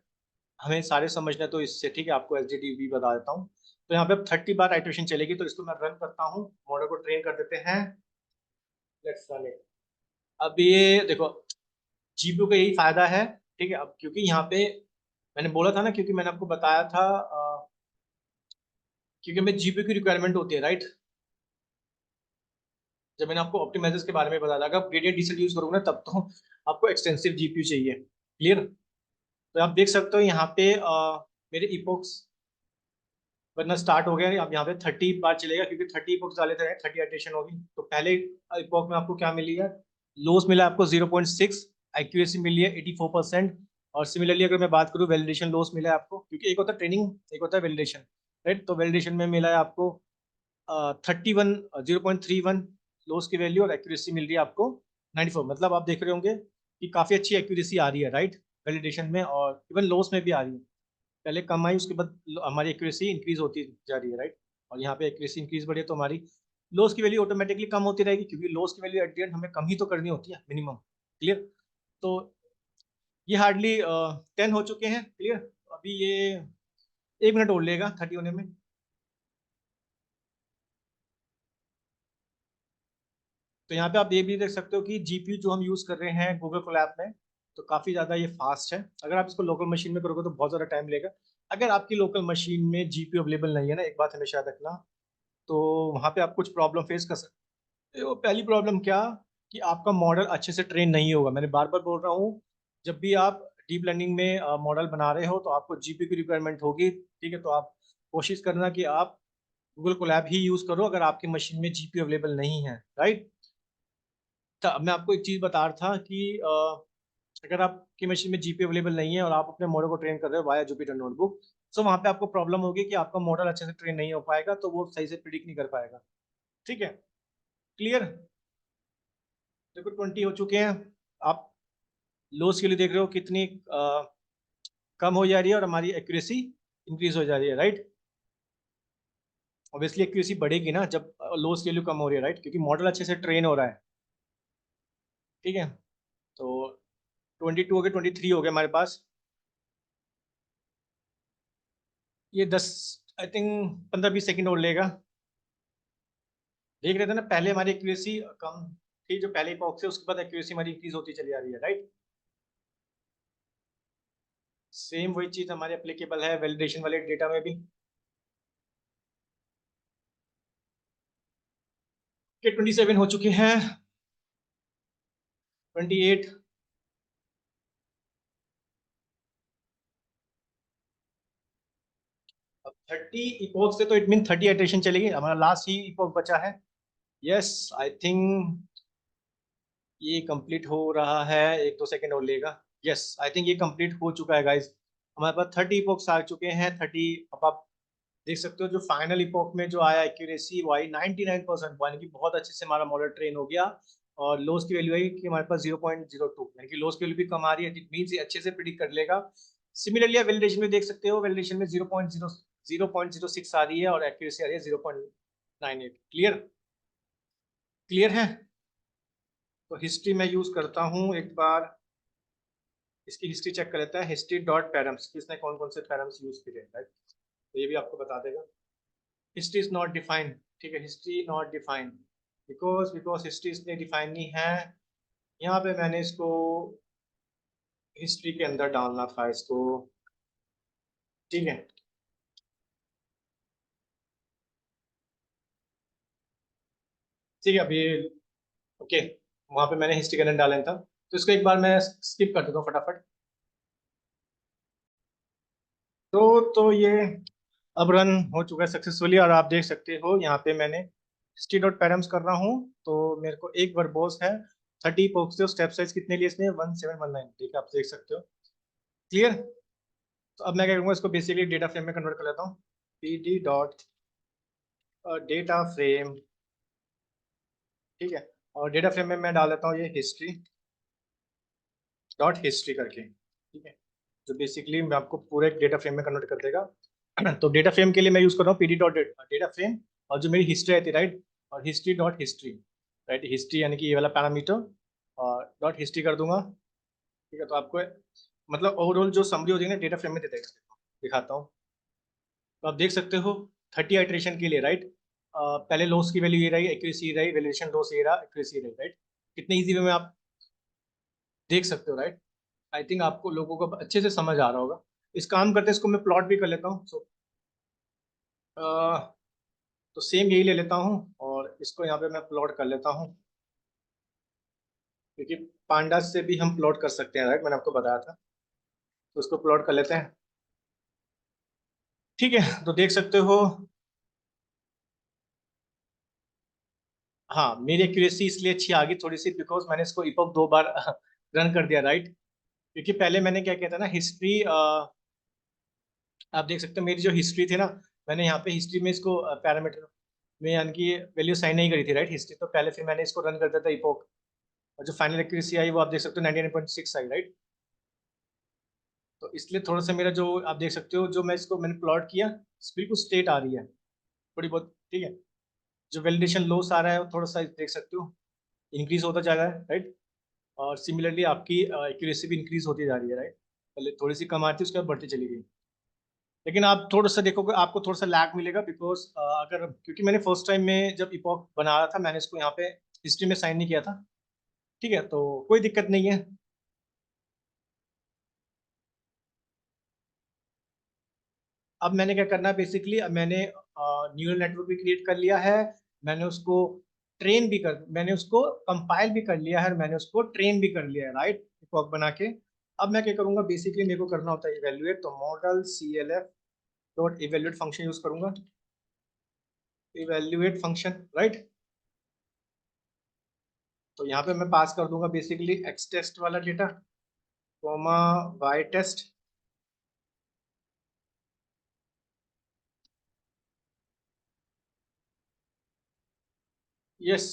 हमें सारे समझना है तो इससे ठीक है, आपको SGD भी बता देता हूँ। तो यहाँ पे अब 30 बार आइट्रेशन चलेगी, तो इसको मैं रन करता हूँ, मॉडल को ट्रेन कर देते हैं, लेट्स रन इट। अब ये देखो, GPU का यही फायदा है। ठीक है, अब क्योंकि यहाँ पे मैंने बोला था ना, क्योंकि मैंने आपको बताया था क्योंकि हमें जीपीयू की रिक्वायरमेंट होती है, राइट। जब मैंने आपको ऑप्टिमाइजर्स के बारे में बताया था, अगर आप ग्रेडियंट डिसेंट यूज करोगे ना तब तो आपको एक्सटेंसिव जीपीयू चाहिए। क्लियर। तो आप देख सकते हो यहाँ पे मेरे इपोक्स बनना स्टार्ट हो गया। अब यहाँ पे 30 बार चलेगा क्योंकि 30 इपोक्स डाले थे, 30 इटरेशन होगी। तो पहले इपोक में आपको क्या मिली है, लोस मिला आपको 0.6, एक्यूरेसी मिली है 84%। और सिमिलरली अगर मैं बात करूँ वैलिडेशन लॉस मिला है आपको, क्योंकि एक होता है ट्रेनिंग, एक होता है वैलिडेशन, राइट। तो वैलिडेशन में मिला है आपको 31, 0.31 लॉस की वैल्यू, और एक्यूरेसी मिल रही है आपको 94। मतलब आप देख रहे होंगे कि काफ़ी अच्छी एक्यूरेसी आ रही है, राइट, वैलिडेशन में, और इवन लॉस में भी आ रही है। पहले कम आई, उसके बाद हमारी एक्यूरेसी इंक्रीज होती जा रही है, राइट। और यहाँ पे एक्यूरेसी इंक्रीज बढ़ी है तो हमारी लॉस की वैल्यू ऑटोमेटिकली कम होती रहेगी, क्योंकि लॉस की वैल्यू एट द एंड हमें कम ही तो करनी होती है, मिनिमम। क्लियर। तो ये हार्डली 10 हो चुके हैं। क्लियर। अभी ये 1 मिनट और लेगा 30 होने में। तो यहाँ पे आप ये भी देख सकते हो कि जीपीयू जो हम यूज कर रहे हैं गूगल कोलैब में, तो काफी ज्यादा ये फास्ट है। अगर आप इसको लोकल मशीन में करोगे तो बहुत ज्यादा टाइम लेगा। अगर आपकी लोकल मशीन में जीपीयू अवेलेबल नहीं है ना, एक बात हमेशा याद रखना, तो वहाँ पे आप कुछ प्रॉब्लम फेस कर सकते हो। पहली प्रॉब्लम क्या, कि आपका मॉडल अच्छे से ट्रेन नहीं होगा। मैंने बार बार बोल रहा हूँ, जब भी आप डीप लर्निंग में मॉडल बना रहे हो तो आपको जीपीयू की रिक्वायरमेंट होगी, ठीक है। तो आप कोशिश करना कि आप गूगल कोलैब ही यूज करो अगर आपकी मशीन में जीपीयू अवेलेबल नहीं है, राइट। तो मैं आपको एक चीज बता रहा था कि अगर आपकी मशीन में जीपीयू अवेलेबल नहीं है और आप अपने मॉडल को ट्रेन कर रहे हो वाया जुपिटर नोटबुक, तो वहाँ पे आपको प्रॉब्लम होगी कि आपका मॉडल अच्छे से ट्रेन नहीं हो पाएगा, तो वो सही से प्रिडिक्ट नहीं कर पाएगा। ठीक है। क्लियर। देखो 20 हो चुके हैं। आप लोस के लिए देख रहे हो कितनी कम हो जा रही है, और हमारी एक्यूरेसी इंक्रीज हो जा रही है, राइट। ऑब्वियसली एक्यूरेसी बढ़ेगी ना जब लोस की वैल्यू कम हो रही है, राइट, क्योंकि मॉडल अच्छे से ट्रेन हो रहा है। ठीक है। तो 22 हो गए, 23 हो गए हमारे पास। ये 10, आई थिंक 15-20 सेकंड और लेगा। देख रहे थे ना, पहले हमारी एक्यूरेसी कम थी जो पहले इपॉक्स से, उसके बाद एक्यूरेसी हमारी इंक्रीज होती चली आ रही है, राइट। सेम वही चीज हमारे एप्लीकेबल है वैलिडेशन वाले डेटा में भी। के 27 हो चुके हैं। 28। अब 30 इपॉक्स से तो इट मीन 30 इटरेशन चलेगी, हमारा लास्ट ही इपॉक बचा है। यस, आई थिंक ये कंप्लीट हो रहा है, 1-2 सेकंड और लेगा। यस, आई थिंक ये कंप्लीट हो चुका है गाइस। हमारे पास 30 इपॉक्स आ चुके हैं। 30। अब आप देख सकते हो जो फाइनल इपॉक में जो आया एक्यूरेसी वो आई 99%, यानी कि बहुत अच्छे से हमारा मॉडल ट्रेन हो गया। और लॉस की वैल्यू आई कि हमारे पास 0.02, यानी कि लॉस की वैल्यू भी कम आ रही है, इट मीन्स ये अच्छे से प्रिडिक्ट कर लेगा। सिमिलरली आप वैलिडेशन में देख सकते हो, वैलिडेशन में 0.06 आ रही है, और एक्यूरेसी आ रही है 0.98। क्लियर। क्लियर है। तो हिस्ट्री में यूज करता हूँ एक बार, इसकी हिस्ट्री चेक कर लेते हैं। हिस्ट्री डॉट पैरम्स, किसने कौन कौन से पैरम्स यूज किए, राइट। तो ये भी आपको बता देगा। History is not defined. ठीक है, history not defined because history इसने डिफाइन नहीं है। यहाँ पे मैंने इसको हिस्ट्री के अंदर डालना था इसको। ठीक है। ठीक है, अभी ओके, वहां पे मैंने हिस्ट्री के अंदर डाला था, तो इसको एक बार मैं स्किप कर देता हूँ फटाफट। तो ये अब रन हो चुका है सक्सेसफुली, और आप देख सकते हो यहाँ पे मैंने हिस्ट्री डॉट पैरम्स कर रहा हूँ। तो मेरे को एक वर्बोस है 30 पोक्स, स्टेप साइज कितने लिए इसने 1719। ठीक है, आप देख सकते हो। क्लियर। तो अब मैं क्या करूँगा, इसको बेसिकली डेटा फ्रेम में कन्वर्ट कर लेता हूँ। P D dot data frame. ठीक है। और डेटा फ्रेम में मैं डाल देता हूँ ये हिस्ट्री डॉट हिस्ट्री करके। ठीक है। जो बेसिकली मैं आपको पूरे डेटा फ्रेम में कन्वर्ट कर देगा। तो डेटा फ्रेम के लिए मैं यूज कर रहा हूँ पीडी डॉट डेटा फ्रेम, और जो मेरी हिस्ट्री आई थी, राइट, और history dot history, right, history यानी कि ये वाला पैरामीटर, और डॉट हिस्ट्री कर दूंगा। ठीक है। तो आपको मतलब ओवरऑल जो समरी हो जाएगी ना डेटा फ्रेम में दे देगा। दिखाता हूँ। तो आप देख सकते हो 30 आइट्रेशन के लिए, राइट, पहले लॉस की वैल्यू ये रही, एक्यूरेसी रही, वैल्यूएशन लॉस ये रहा, एक्यूरेसी रही, राइट। कितने इजी वे में आप देख सकते हो, राइट। आई थिंक आपको लोगों को अच्छे से समझ आ रहा होगा। इस काम करते इसको मैं प्लॉट भी कर लेता हूँ। सो तो सेम यही ले लेता हूँ और इसको यहाँ पे मैं प्लॉट कर लेता हूँ, क्योंकि पांडास से भी हम प्लॉट कर सकते हैं, राइट, मैंने आपको बताया था। तो उसको प्लॉट कर लेते हैं। ठीक है, तो देख सकते हो। हाँ, मेरी एक्यूरेसी इसलिए अच्छी आ गई थोड़ी सी, बिकॉज मैंने इसको इपॉक 2 बार रन कर दिया, राइट। क्योंकि पहले मैंने क्या किया था ना, हिस्ट्री, आप देख सकते हो मेरी जो हिस्ट्री थी ना, मैंने यहाँ पे हिस्ट्री में इसको पैरामीटर में यानी कि वैल्यू साइन नहीं करी थी, राइट, हिस्ट्री तो पहले, फिर मैंने इसको रन कर दिया था इपॉक, और जो फाइनल एक्यूरेसी आई वो आप देख सकते हो 99.6 आई, राइट। तो इसलिए थोड़ा सा मेरा जो आप देख सकते हो, जो मैंने प्लॉट किया, बिल्कुल स्टेट आ रही है थोड़ी बहुत, ठीक है। जो वैलिडेशन लॉस आ रहा है वो थोड़ा सा देख सकते हो इंक्रीज होता जा रहा है, राइट। और सिमिलरली आपकी एक्यूरेसी भी इंक्रीज होती जा रही है, राइट। पहले थोड़ी सी कम आती है, उसके बाद बढ़ती चली गई। लेकिन आप थोड़ा सा देखोगे, आपको थोड़ा सा लैग मिलेगा, बिकॉज अगर, क्योंकि मैंने फर्स्ट टाइम में जब इपॉक बना रहा था, मैंने इसको यहाँ पे हिस्ट्री में साइन नहीं किया था, ठीक है, तो कोई दिक्कत नहीं है। अब मैंने क्या करना है बेसिकली, अब मैंने न्यूरल नेटवर्क भी क्रिएट कर लिया है, मैंने उसको कंपाइल भी कर लिया है, और मैंने उसको ट्रेन भी कर लिया है, राइट, इपॉक बना के। अब मैं क्या करूंगा, बेसिकली मेरे को करना होता है इवेल्युएट, तो model CLF dot evaluate function use करूंगा, इवेल्युएट फंक्शन, राइट। तो यहाँ पे मैं पास कर दूंगा बेसिकली एक्स टेस्ट वाला data, comma Y test. Yes,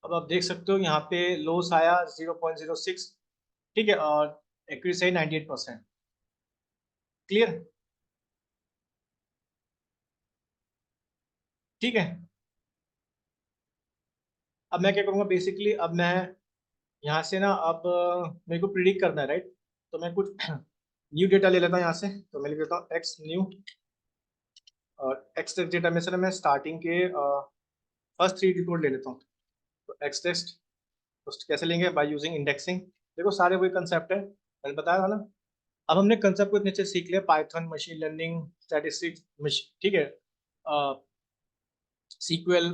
अब आप देख सकते हो यहाँ पे लॉस आया 0.06, ठीक है, और एक्यूरेसी 98%। क्लियर। ठीक है, अब मैं क्या करूँगा बेसिकली, अब मैं यहाँ से ना, अब मेरे को प्रिडिक्ट करना है, राइट। तो मैं कुछ न्यू डेटा ले लेता हूँ यहाँ से, तो मैं लिख लेता हूँ एक्स न्यू, और एक्स टेस्ट डेटा में से ना मैं स्टार्टिंग के फर्स्ट 3 रिकॉर्ड ले लेता हूँ। तो एक्स टेस्ट तो कैसे लेंगे, बाय यूजिंग इंडेक्सिंग। देखो सारे वही कंसेप्ट है, मैंने बताया था ना। अब हमने कंसेप्ट को इतने अच्छे सीख लिया, पाइथन, मशीन लर्निंग, स्टैटिस्टिक्स, ठीक है, सीक्वल,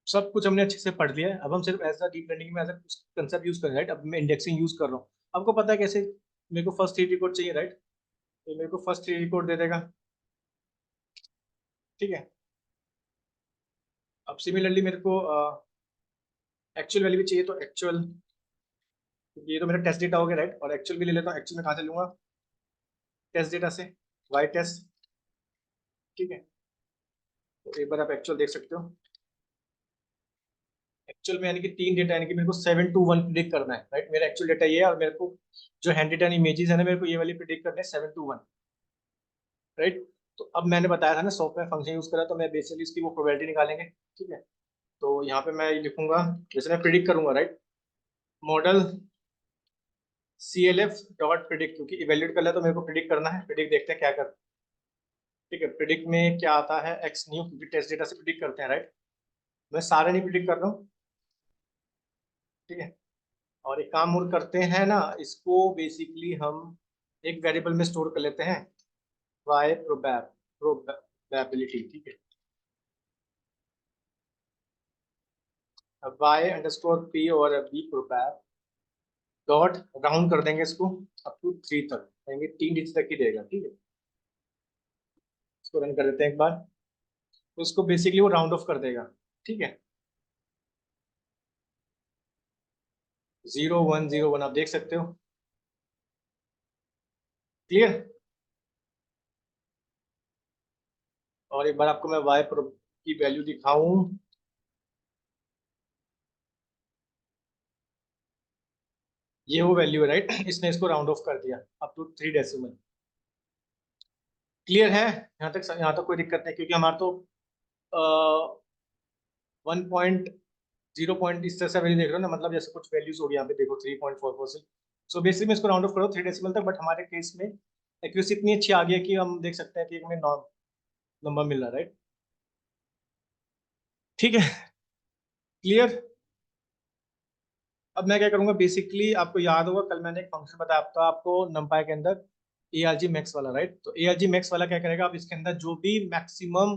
सब कुछ हमने अच्छे से पढ़ लिया है। अब हम सिर्फ एज अ डीप लर्निंग में एज अ कंसेप्ट यूज कर रहे हैं, राइट। अब मैं इंडेक्सिंग यूज कर रहा हूँ, आपको पता है कैसे। मेरे को फर्स्ट 3 रिकॉर्ड चाहिए, राइट, तो मेरे को फर्स्ट 3 रिकॉर्ड दे देगा, ठीक है। अब सिमिलरली मेरे को एक्चुअल वैल्यू भी चाहिए, तो एक्चुअल, ये तो मेरा टेस्ट डेटा हो गया, राइट, और एक्चुअल भी ले लेता हूँ। एक्चुअल में कहाँ से लूंगा, टेस्ट डेटा से, वाई टेस्ट, ठीक है। तो एक बार आप एक्चुअल देख सकते हो, एक्चुअल में यानी कि 3 डेटा, यानी कि मेरे को 7 to 1 प्रिडिक्ट करना है, राइट। मेरा एक्चुअल डेटा ये है, और मेरे को जो हैंड रिटन इमेजेस है ना, मेरे को ये वाली प्रिडिक्ट करने है 7 to 1, राइट। तो अब मैंने बताया था ना सॉफ्टवेयर फंक्शन यूज करा, तो मैं बेसिकली इसकी वो प्रोबेबिलिटी निकालेंगे, ठीक है। तो यहाँ पे मैं ये लिखूंगा, जैसे मैं प्रिडिक्ट करूंगा, right, model CLF dot predict, क्योंकि इवेल्यूट कर लिया तो मेरे को प्रिडिक्ट करना है, प्रिडिक्ट देखते हैं क्या कर, ठीक है। प्रिडिक्ट में क्या आता है, एक्स न्यू, क्योंकि टेस्ट डेटा से प्रिडिक्ट करते हैं, राइट। मैं सारे नहीं प्रिडिक्ट कर रहा हूँ, ठीक है। और एक काम और करते हैं ना, इसको बेसिकली हम एक वेरिएबल में स्टोर कर लेते हैं, वाई प्रोबेबिलिटी, ठीक है। वाई अंडरस्कोर पी और बी प्रोबेब डॉट, राउंड कर देंगे इसको अप टू 3 तक, यानी 3 डिजिट तक ही देगा, ठीक है। इसको रन कर देते हैं एक बार, तो उसको बेसिकली वो राउंड ऑफ कर देगा, ठीक है। 0101 आप देख सकते हो, क्लियर। और एक बार आपको मैं वाई प्रो की वैल्यू दिखाऊं, ये वो वैल्यू है, राइट। इसने इसको राउंड ऑफ कर दिया अप टू 3 डेसिमल। क्लियर है, यहाँ तक कोई दिक्कत नहीं, क्योंकि हमारा तो 1.0 इस तरह से वैल्यू देख रहे हो ना, मतलब जैसे कुछ वैल्यूज हो गई यहाँ पे देखो 3.44 से। सो बेसिकली में इसको राउंड ऑफ करो 3 डेसिमल तक, बट हमारे केस में एक्यूरेसी इतनी अच्छी आ गई है कि हम देख सकते हैं कि हमें नंबर मिल रहा है, राइट। ठीक है, क्लियर। अब मैं क्या करूंगा बेसिकली, आपको याद होगा कल मैंने एक फंक्शन बताया था आपको numpy के अंदर, ARG मैक्स वाला, राइट। तो ARG मैक्स वाला क्या करेगा, आप इसके अंदर जो भी मैक्सिमम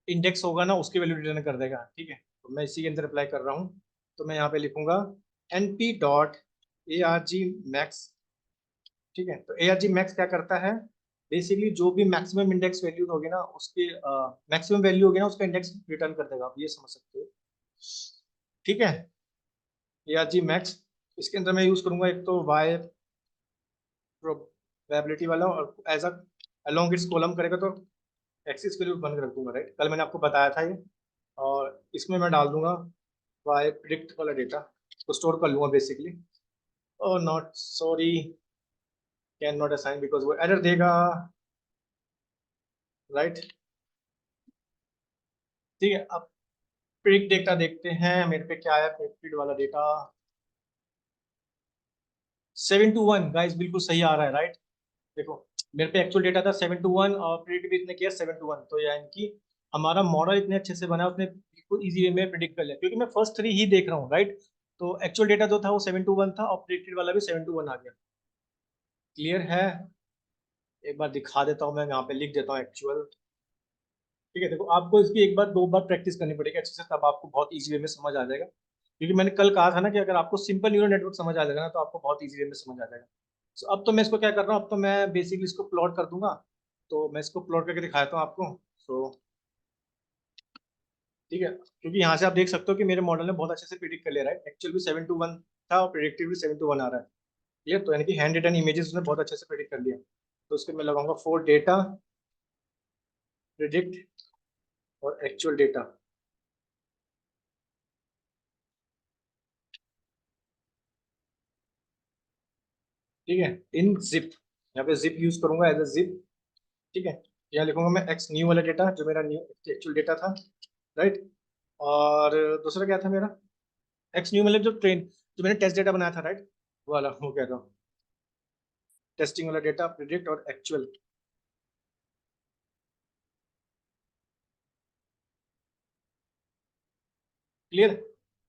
इंडेक्स होगा ना उसकी वैल्यू रिटर्न कर देगा, ठीक है। तो मैं इसी के अंदर अप्लाई कर रहा हूँ। तो मैं यहाँ पे लिखूंगा np डॉट arg max, ठीक है। तो arg max क्या करता है, बेसिकली जो भी मैक्सिमम इंडेक्स वैल्यू होगी ना उसके मैक्सिमम वैल्यू होगी ना उसका इंडेक्स रिटर्न कर देगा, आप ये समझ सकते हो, ठीक है। arg max, इसके अंदर मैं यूज करूंगा एक तो y प्रोबेबिलिटी वाला, और as a along its column करेगा तो एक्सिस के लिए बन के रख दूंगा, राइट। कल मैंने आपको बताया था ये। और इसमें मैं डाल दूंगा वाई प्रिडिक्ट वाला डेटा, तो स्टोर कर लूंगा basically. Oh not sorry, can not assign because वो एरर देगा, राइट। ठीक है, अब प्रिडिक्ट डेटा देखते हैं मेरे पे क्या है, प्रिडिक्टेड वाला डेटा 7 to 1, गाइस बिल्कुल सही आ रहा है, राइट। देखो मेरे पे एक्चुअल डेटा था 7 to 1 और प्रिडिक्ट भी इतने किया 7 to 1, तो यानी कि हमारा मॉडल इतने अच्छे से बना उसने बिल्कुल इजी वे में प्रिडिक्ट कर लिया, क्योंकि मैं फर्स्ट 3 ही देख रहा हूँ, राइट। तो एक्चुअल डेटा जो था वो 7 to 1 था और प्रिडिक्टेड वाला भी 7 to 1 आ गया। क्लियर है, एक बार दिखा देता हूँ, मैं यहाँ पे लिख देता हूँ एक्चुअल। ठीक है, देखो आपको इसकी एक बार 2 बार प्रैक्टिस करनी पड़ेगी अच्छे से, तब आपको बहुत इजी वे में समझ आ जाएगा। क्योंकि मैंने कल कहा था ना कि अगर आपको सिंपल न्यूरल नेटवर्क समझ आ जाएगा ना तो आपको बहुत इजी वे में समझ आ जाएगा। So, अब तो मैं इसको क्या कर रहा हूँ, अब तो मैं बेसिकली इसको प्लॉट कर दूंगा। तो मैं इसको प्लॉट करके दिखाता हूँ आपको। सो ठीक है, क्योंकि यहाँ से आप देख सकते हो कि मेरे मॉडल ने बहुत अच्छे से प्रिडिक्ट कर लिया, राइट। एक्चुअल भी 7 to 1 था और प्रिडिक्टिव भी 7 to 1 आ रहा है। ये तो यानी कि हैंड रिटन इमेजेस उसने बहुत अच्छे से प्रिडिक्ट कर लिया। तो उसके मैं लगाऊंगा फॉर डेटा प्रिडिक्ट और एक्चुअल डेटा। ठीक है, इन जिप, यहाँ पे जिप यूज करूंगा एज अ जिप, ठीक है। यहाँ लिखूंगा मैं एक्स न्यू वाला डेटा जो मेरा न्यू एक्चुअल डेटा था, राइट। और दूसरा क्या था मेरा, एक्स न्यू मतलब जो मैंने टेस्ट डेटा बनाया था, राइट, वो वाला वो कह रहा हूँ, टेस्टिंग वाला डेटा प्रिडिक्ट और एक्चुअल। क्लियर।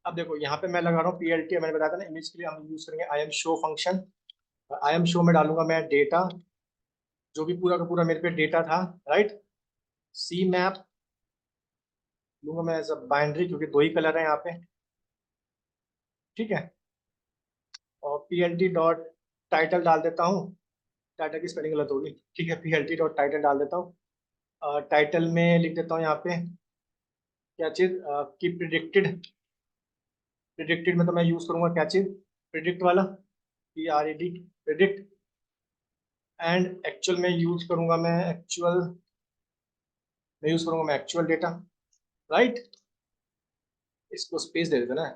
अब देखो यहाँ पे मैं लगा रहा हूँ पीएलटी, मैंने बताया था ना इमेज के लिए हम यूज करेंगे I am show function. I am show में डालूंगा मैं डेटा, जो भी पूरा का पूरा मेरे पे डेटा था, राइट। सी मैप लूंगा मैं एज अ बाइनरी, क्योंकि 2 ही कलर है यहाँ पे, ठीक है। और पीएलटी डॉट टाइटल डाल देता हूँ, टाइटल की स्पेलिंग गलत होगी, ठीक है। पीएलटी डॉट टाइटल डाल देता हूँ। टाइटल में लिख देता हूँ यहाँ पे क्या चीज, कि प्रिडिक्टेड, प्रिडिक्टेड में तो मैं यूज करूंगा क्या चीज, प्रिडिक्ट वाला, PRED प्रिडिक्ट। एंड एक्चुअल में यूज करूंगा मैं एक्चुअल, मैं यूज करूंगा मैं एक्चुअल डेटा, राइट। इसको स्पेस दे देते ना,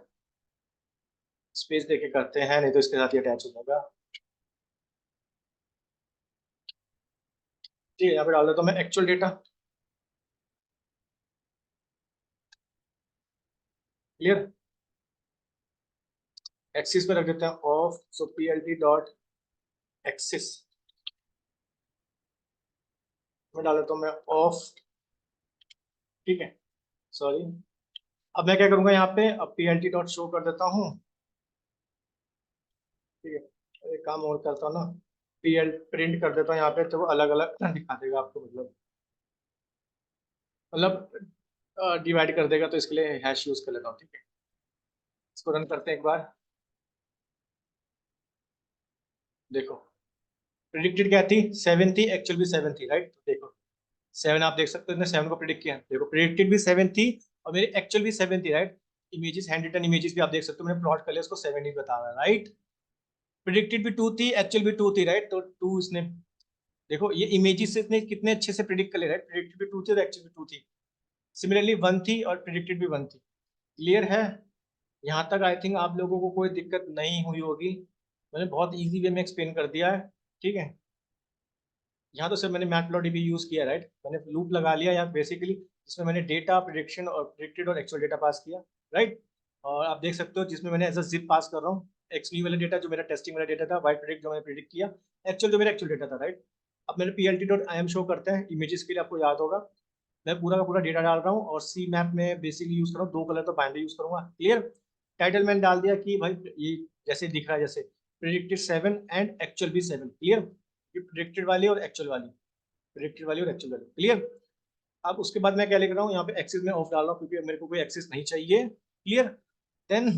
स्पेस देके करते हैं, नहीं तो इसके साथ ही अटैच हो जाएगा। ठीक है, यहाँ पे डाल देता हूँ मैं एक्चुअल डेटा। क्लियर, एक्सिस पे रख देते हैं of, so PLT dot axis में डाल देता हूँ मैं ऑफ, ठीक है। सॉरी, अब मैं क्या करूंगा यहाँ पे, अब PLT डॉट शो कर देता हूँ, ठीक है। एक काम और करता हूँ ना, PL प्रिंट कर देता हूँ यहाँ पे, तो वो अलग अलग दिखा देगा आपको, मतलब डिवाइड कर देगा, तो इसके लिए हैश यूज कर लेता हूँ, ठीक है। इसको रन करते हैं एक बार, देखो प्रिडिक्टेड क्या थी, 7 थी, एक्चुअल भी 7 थी, राइट। तो देखो 7 आप देख सकते हो, इसने 7 को प्रिडिक्ट किया, देखो प्रिडिक्टेड भी 7 थी और मेरी एक्चुअल भी 7 थी, right. Images, handwritten images भी आप देख सकते हो, मैंने प्लॉट कर लिया, उसको 7 ही बता रहा है, राइट। प्रिडिक्टेड भी 2 थी, एक्चुअल भी 2 थी, राइट। तो 2 इसने, देखो ये इमेजेस से इसने कितने अच्छे से प्रिडिक्ट कर लिया, राइट। प्रिडिक्टेड भी 2 थी और एक्चुअल भी 2 थी। सिमिलरली 1 थी और प्रिडिक्टेड भी 1 थी। क्लियर है, यहाँ तक आई थिंक आप लोगों को कोई दिक्कत नहीं हुई होगी, मैंने बहुत इजी वे में एक्सप्लेन कर दिया है, ठीक है। यहाँ तो सर मैंने मैटप्लॉटलीबी यूज किया, राइट। मैंने लूप लगा लिया यहाँ बेसिकली, जिसमें मैंने डेटा प्रिडिक्शन और प्रिडिक्टेड और एक्चुअल डेटा पास किया, राइट। और आप देख सकते हो जिसमें मैंने एज अ जिप पास कर रहा हूँ, एक्स न्यू वाला डेटा जो मेरा टेस्टिंग वाला डेटा था, वाई प्रिडिक्ट जो मैंने प्रिडिक्ट किया, एक्चुअल जो मेरा एक्चुअल डेटा था, राइट। अब मैंने PLT dot I am show करते हैं इमेजेस के लिए, आपको याद होगा मैं पूरा का पूरा डेटा डाल रहा हूँ, और सी मैप में बेसिकली यूज कर रहा हूँ 2 कलर, तो बाइनरी यूज करूंगा। क्लियर, टाइटल मैंने डाल दिया कि भाई ये जैसे दिख रहा है, जैसे प्रिडिक्टेड 7 एंड एक्चुअल भी 7, क्लियर। प्रिडिक्टेड वाली और एक्चुअल वाली, प्रिडिक्टेड वाली और एक्चुअल वाली, क्लियर। अब उसके बाद मैं क्या लिख रहा हूँ यहाँ पे, एक्सेस में ऑफ डाल रहा हूँ क्योंकि मेरे को कोई एक्सेस नहीं चाहिए। क्लियर। देन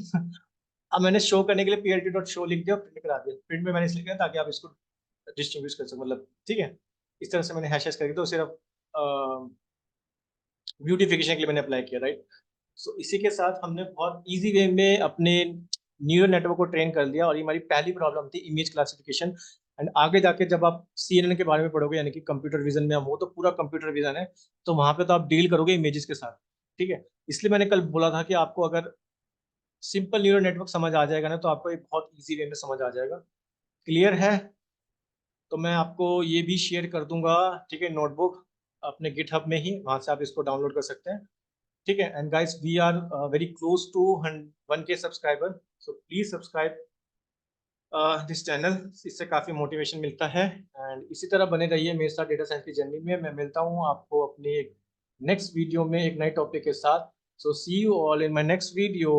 अब मैंने शो करने के लिए plt डॉट शो लिख दिया, प्रिंट करा दिया। प्रिंट में मैंने इसलिए किया ताकि आप इसको डिस्टिंग्विश कर सको, मतलब ठीक है। इस तरह से मैंने हैशेस करके, तो सिर्फ ब्यूटिफिकेशन के लिए मैंने अप्लाई किया, राइट। सो इसी के साथ हमने बहुत इजी वे में अपने न्यूरल नेटवर्क को ट्रेन कर लिया, और ये हमारी पहली प्रॉब्लम थी, इमेज क्लासिफिकेशन। एंड आगे जाके जब आप CNN के बारे में पढ़ोगे, यानी कि कंप्यूटर विजन में हम हो, तो पूरा कंप्यूटर विजन है, तो वहां पे तो आप डील करोगे इमेजेस के साथ, ठीक है। इसलिए मैंने कल बोला था कि आपको अगर सिंपल न्यूरल नेटवर्क समझ आ जाएगा ना, तो आपको एक बहुत इजी वे में समझ आ जाएगा। क्लियर है। तो मैं आपको ये भी शेयर कर दूंगा, ठीक है, नोटबुक अपने गिटहब में ही, वहां से आप इसको डाउनलोड कर सकते हैं, ठीक है। And guys, we are very close to 1K subscriber, so please subscribe this channel. इससे काफ़ी मोटिवेशन मिलता है। एंड इसी तरह बने रहिए मेरे साथ डेटा साइंस की जर्नी में। मैं मिलता हूँ आपको अपनी नेक्स्ट वीडियो में एक नए टॉपिक के साथ। So see you all in my next video.